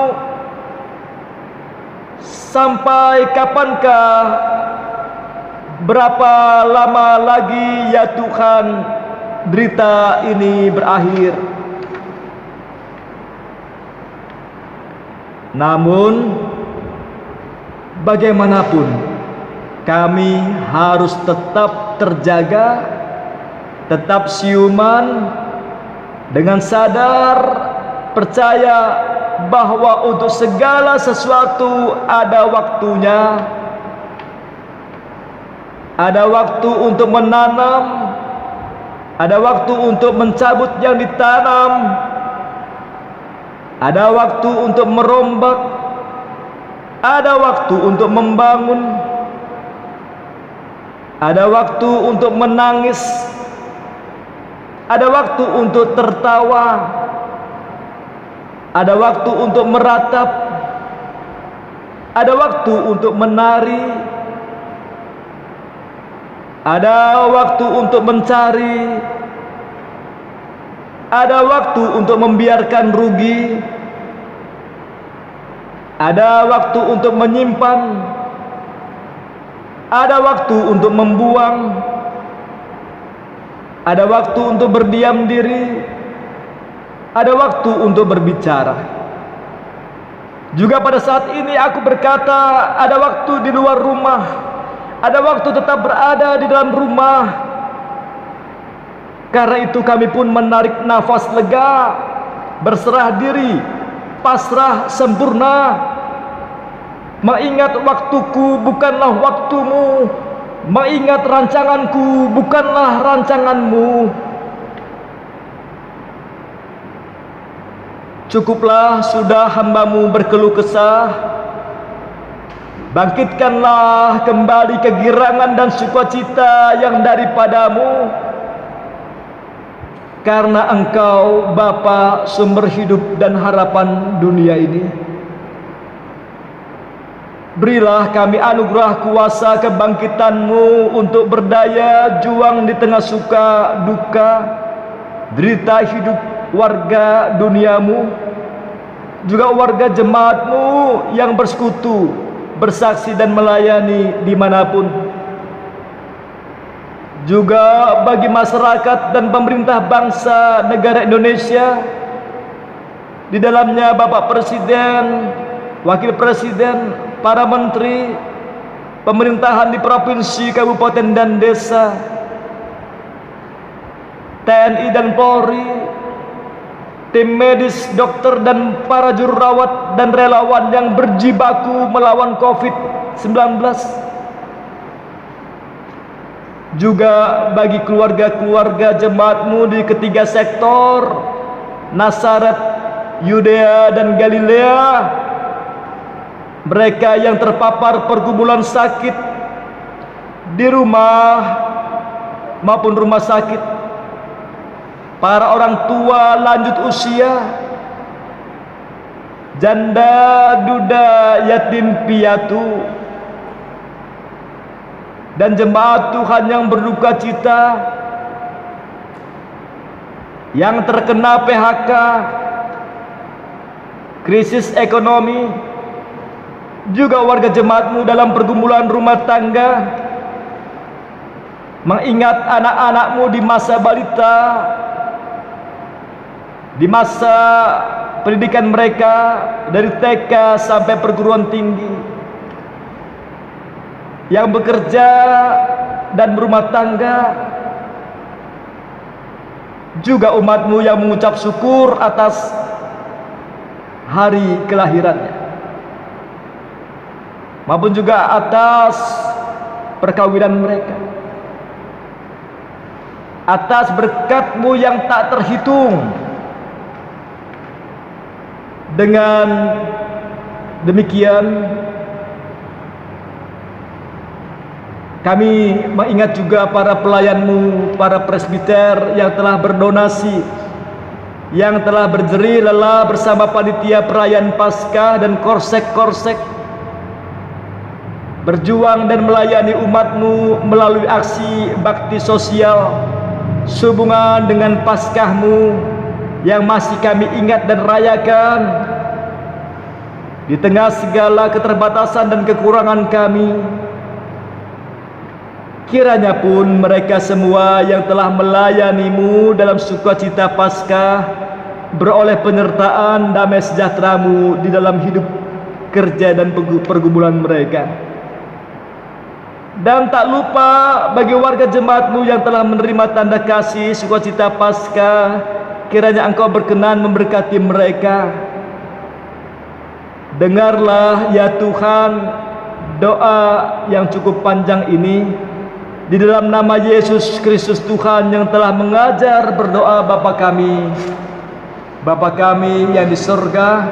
Sampai kapankah, berapa lama lagi ya Tuhan derita ini berakhir? Namun bagaimanapun kami harus tetap terjaga, tetap siuman dengan sadar percaya bahwa untuk segala sesuatu ada waktunya. Ada waktu untuk menanam, ada waktu untuk mencabut yang ditanam, ada waktu untuk merombak, ada waktu untuk membangun, ada waktu untuk menangis, ada waktu untuk tertawa, ada waktu untuk meratap, ada waktu untuk menari, ada waktu untuk mencari, ada waktu untuk membiarkan rugi, ada waktu untuk menyimpan, ada waktu untuk membuang, ada waktu untuk berdiam diri, ada waktu untuk berbicara. Juga pada saat ini aku berkata, ada waktu di luar rumah, ada waktu tetap berada di dalam rumah. Karena itu kami pun menarik nafas lega, berserah diri, pasrah sempurna, mengingat waktuku bukanlah waktumu, mengingat rancanganku bukanlah rancanganmu. Cukuplah sudah hamba-Mu berkeluh kesah. Bangkitkanlah kembali kegirangan dan sukacita yang daripada-Mu, karena Engkau Bapa sumber hidup dan harapan dunia ini. Berilah kami anugerah kuasa kebangkitan-Mu untuk berdaya juang di tengah suka duka, derita hidup warga dunia-Mu, juga warga jemaat-Mu yang bersekutu, bersaksi dan melayani dimanapun. Juga bagi masyarakat dan pemerintah bangsa negara Indonesia, di dalamnya Bapak Presiden, Wakil Presiden, para menteri, pemerintahan di provinsi, kabupaten dan desa, TNI dan Polri, tim medis, dokter dan para juru rawat dan relawan yang berjibaku melawan COVID-19. Juga bagi keluarga-keluarga jemaat-Mu di ketiga sektor, Nazaret, Yudea dan Galilea, mereka yang terpapar pergumulan sakit di rumah maupun rumah sakit, para orang tua lanjut usia, janda, duda, yatim piatu, dan jemaat Tuhan yang berduka cita, yang terkena PHK, krisis ekonomi, juga warga jemaat-Mu dalam pergumulan rumah tangga, mengingat anak-anakmu di masa balita, di masa pendidikan mereka dari TK sampai perguruan tinggi, yang bekerja dan berumah tangga, juga umatmu yang mengucap syukur atas hari kelahirannya, maupun juga atas perkawinan mereka, atas berkat-Mu yang tak terhitung. Dengan demikian, kami mengingat juga para pelayan-Mu, para presbiter yang telah berdonasi, yang telah berjeri lelah bersama panitia perayaan Paskah dan korsek-korsek, berjuang dan melayani umat-Mu melalui aksi bakti sosial sehubungan dengan Paskah-Mu yang masih kami ingat dan rayakan. Di tengah segala keterbatasan dan kekurangan kami, kiranya pun mereka semua yang telah melayani-Mu dalam sukacita Paskah beroleh penyertaan damai sejahtera-Mu di dalam hidup, kerja dan pergumulan mereka. Dan tak lupa bagi warga jemaat-Mu yang telah menerima tanda kasih sukacita Paskah, kiranya Engkau berkenan memberkati mereka. Dengarlah ya Tuhan doa yang cukup panjang ini, di dalam nama Yesus Kristus Tuhan yang telah mengajar berdoa. Bapa kami yang di sorga,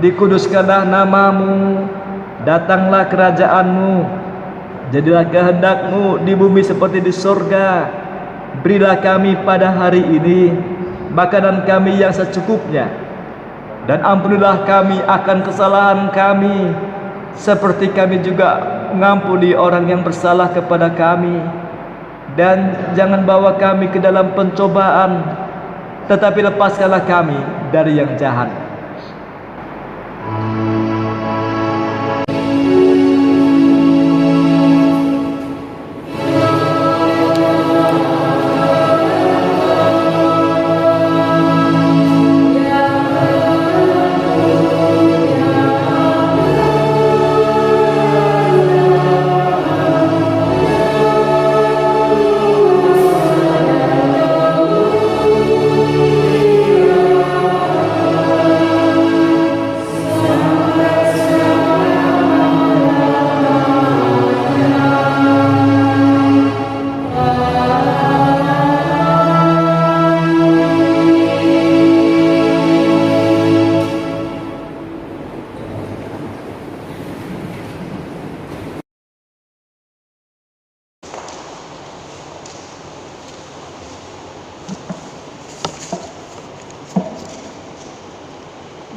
dikuduskanlah namamu, datanglah kerajaan-Mu, jadilah kehendak-Mu di bumi seperti di sorga. Berilah kami pada hari ini makanan kami yang secukupnya, dan ampunilah kami akan kesalahan kami, seperti kami juga mengampuni orang yang bersalah kepada kami. Dan jangan bawa kami ke dalam pencobaan, tetapi lepaskanlah kami dari yang jahat.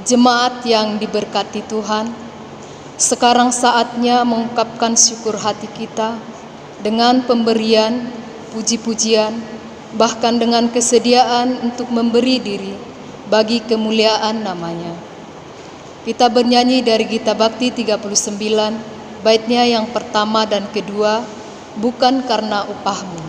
Jemaat yang diberkati Tuhan, sekarang saatnya mengungkapkan syukur hati kita dengan pemberian, puji-pujian, bahkan dengan kesediaan untuk memberi diri bagi kemuliaan namanya. Kita bernyanyi dari Gita Bakti 39, baitnya yang pertama dan kedua, bukan karena upahmu.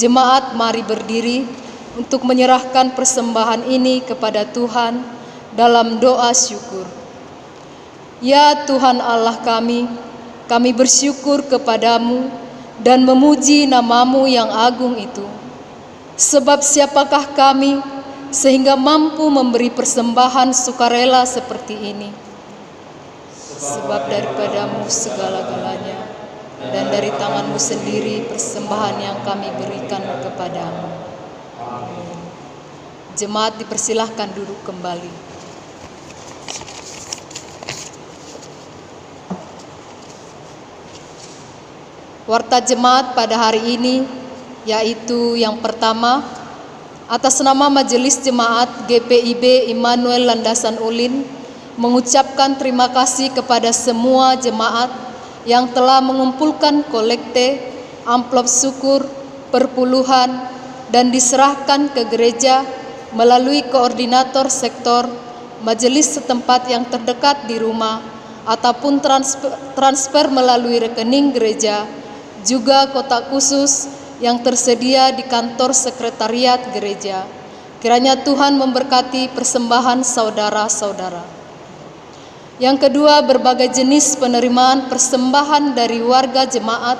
jemaat mari berdiri untuk menyerahkan persembahan ini kepada Tuhan dalam doa syukur. Ya Tuhan Allah kami bersyukur kepadamu dan memuji nama-Mu yang agung itu. Sebab siapakah kami sehingga mampu memberi persembahan sukarela seperti ini? Sebab daripada-Mu segala-galanya, dan dari tangan-Mu sendiri persembahan yang kami berikan kepadamu. Amin. Jemaat dipersilahkan duduk kembali. Warta jemaat pada hari ini yaitu yang pertama, atas nama Majelis Jemaat GPIB Immanuel Landasan Ulin mengucapkan terima kasih kepada semua jemaat yang telah mengumpulkan kolekte, amplop syukur, perpuluhan, dan diserahkan ke gereja melalui koordinator sektor, majelis setempat yang terdekat di rumah, ataupun transfer melalui rekening gereja, juga kotak khusus yang tersedia di kantor sekretariat gereja. Kiranya Tuhan memberkati persembahan saudara-saudara. Yang kedua, berbagai jenis penerimaan persembahan dari warga jemaat,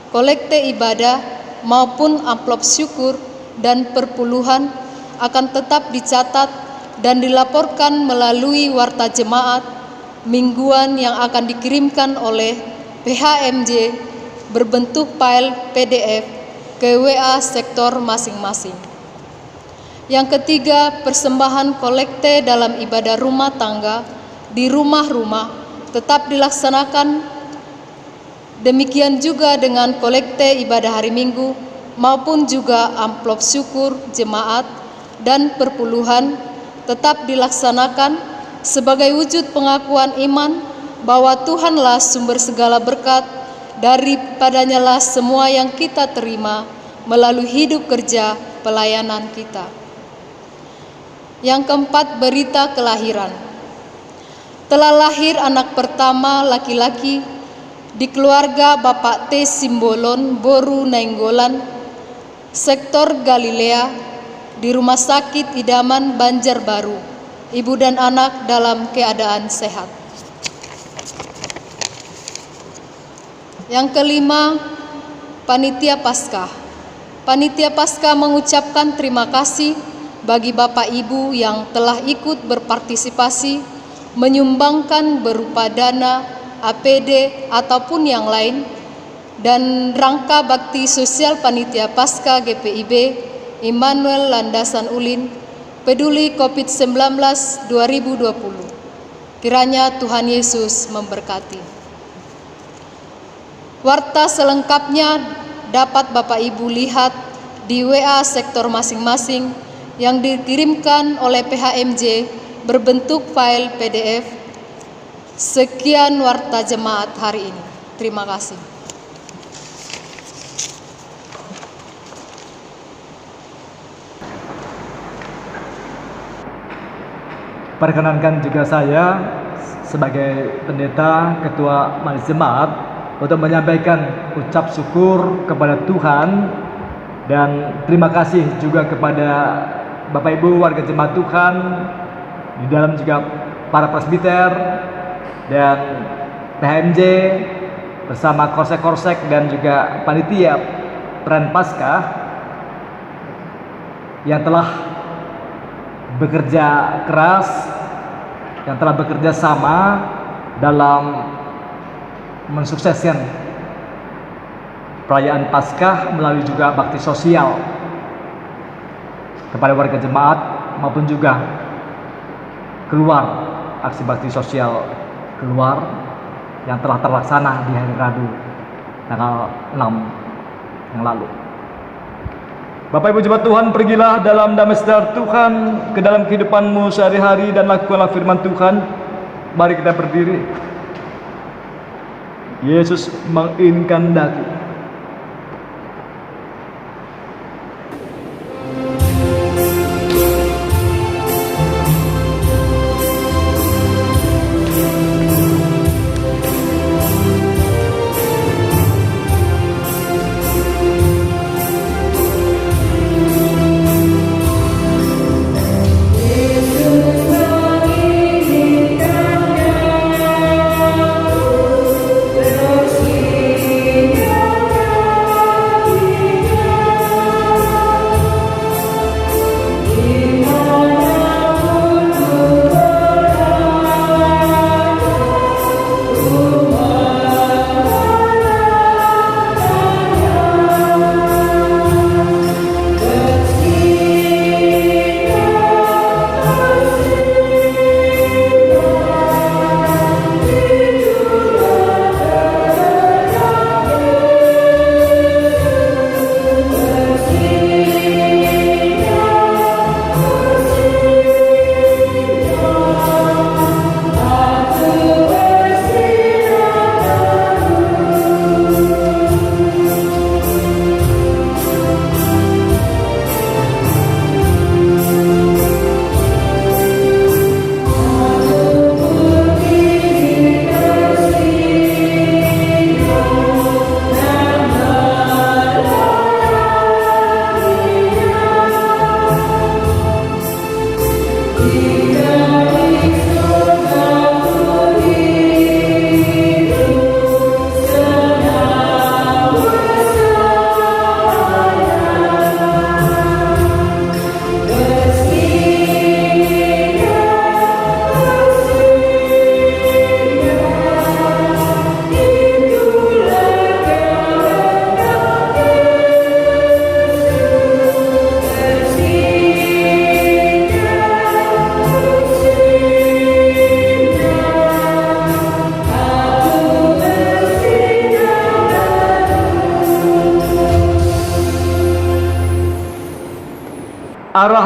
kolekte ibadah maupun amplop syukur dan perpuluhan akan tetap dicatat dan dilaporkan melalui warta jemaat mingguan yang akan dikirimkan oleh PHMJ berbentuk file PDF ke WA sektor masing-masing. Yang ketiga, persembahan kolekte dalam ibadah rumah tangga di rumah-rumah tetap dilaksanakan. Demikian juga dengan kolekte ibadah hari Minggu maupun juga amplop syukur jemaat dan perpuluhan tetap dilaksanakan sebagai wujud pengakuan iman bahwa Tuhanlah sumber segala berkat, daripadanya lah semua yang kita terima melalui hidup kerja pelayanan kita. Yang keempat, berita kelahiran. Telah lahir anak pertama laki-laki di keluarga Bapak T. Simbolon Boru Nainggolan, sektor Galilea, di Rumah Sakit Idaman Banjarbaru. Ibu dan anak dalam keadaan sehat. Yang kelima, Panitia Paskah. Panitia Paskah mengucapkan terima kasih bagi Bapak Ibu yang telah ikut berpartisipasi menyumbangkan berupa dana, APD, ataupun yang lain, dan rangka bakti sosial Panitia Paskah GPIB Immanuel Landasan Ulin peduli COVID-19 2020. Kiranya Tuhan Yesus memberkati. Warta selengkapnya dapat Bapak Ibu lihat di WA sektor masing-masing yang dikirimkan oleh PHMJ berbentuk file PDF. Sekian warta jemaat hari ini. Terima kasih. Perkenankan juga saya sebagai pendeta ketua majelis jemaat untuk menyampaikan ucap syukur kepada Tuhan dan terima kasih juga kepada Bapak Ibu warga jemaat Tuhan, di dalam juga para presbiter dan PHMJ bersama korsek-korsek dan juga panitia perayaan Paskah yang telah bekerja keras, yang telah bekerja sama dalam mensukseskan perayaan Paskah melalui juga bakti sosial kepada warga jemaat maupun juga keluar aksi bakti sosial keluar yang telah terlaksana di hari Rabu tanggal 6 yang lalu. Bapak Ibu jemaat Tuhan, pergilah dalam damai sejahtera Tuhan ke dalam kehidupanmu sehari-hari dan lakukanlah firman Tuhan. Mari kita berdiri. Yesus menginginkan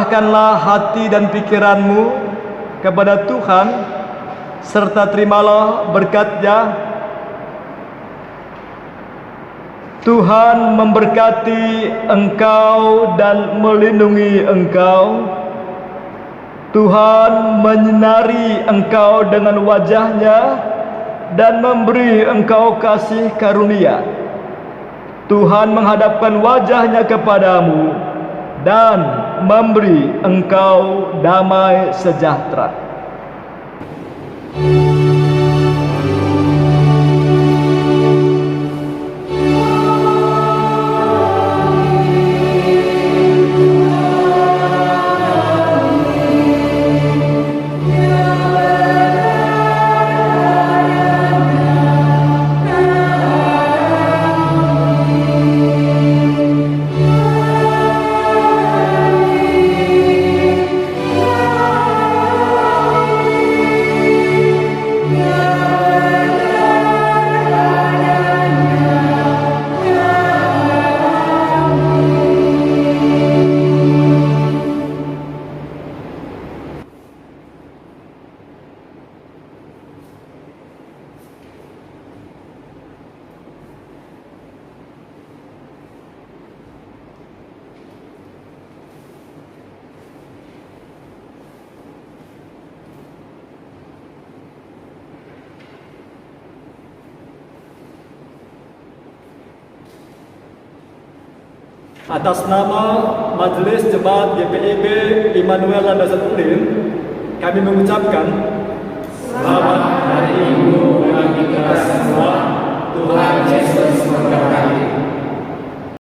arahkanlah hati dan pikiranmu kepada Tuhan, serta terimalah berkat-Nya. Tuhan memberkati engkau dan melindungi engkau. Tuhan menyinari engkau dengan wajah-Nya dan memberi engkau kasih karunia. Tuhan menghadapkan wajah-Nya kepadamu dan memberi engkau damai sejahtera. Atas nama Majelis Jemaat GPIB Immanuel Landasan Ulin, kami mengucapkan selamat hari Minggu bagi kita semua. Tuhan Yesus memberkati.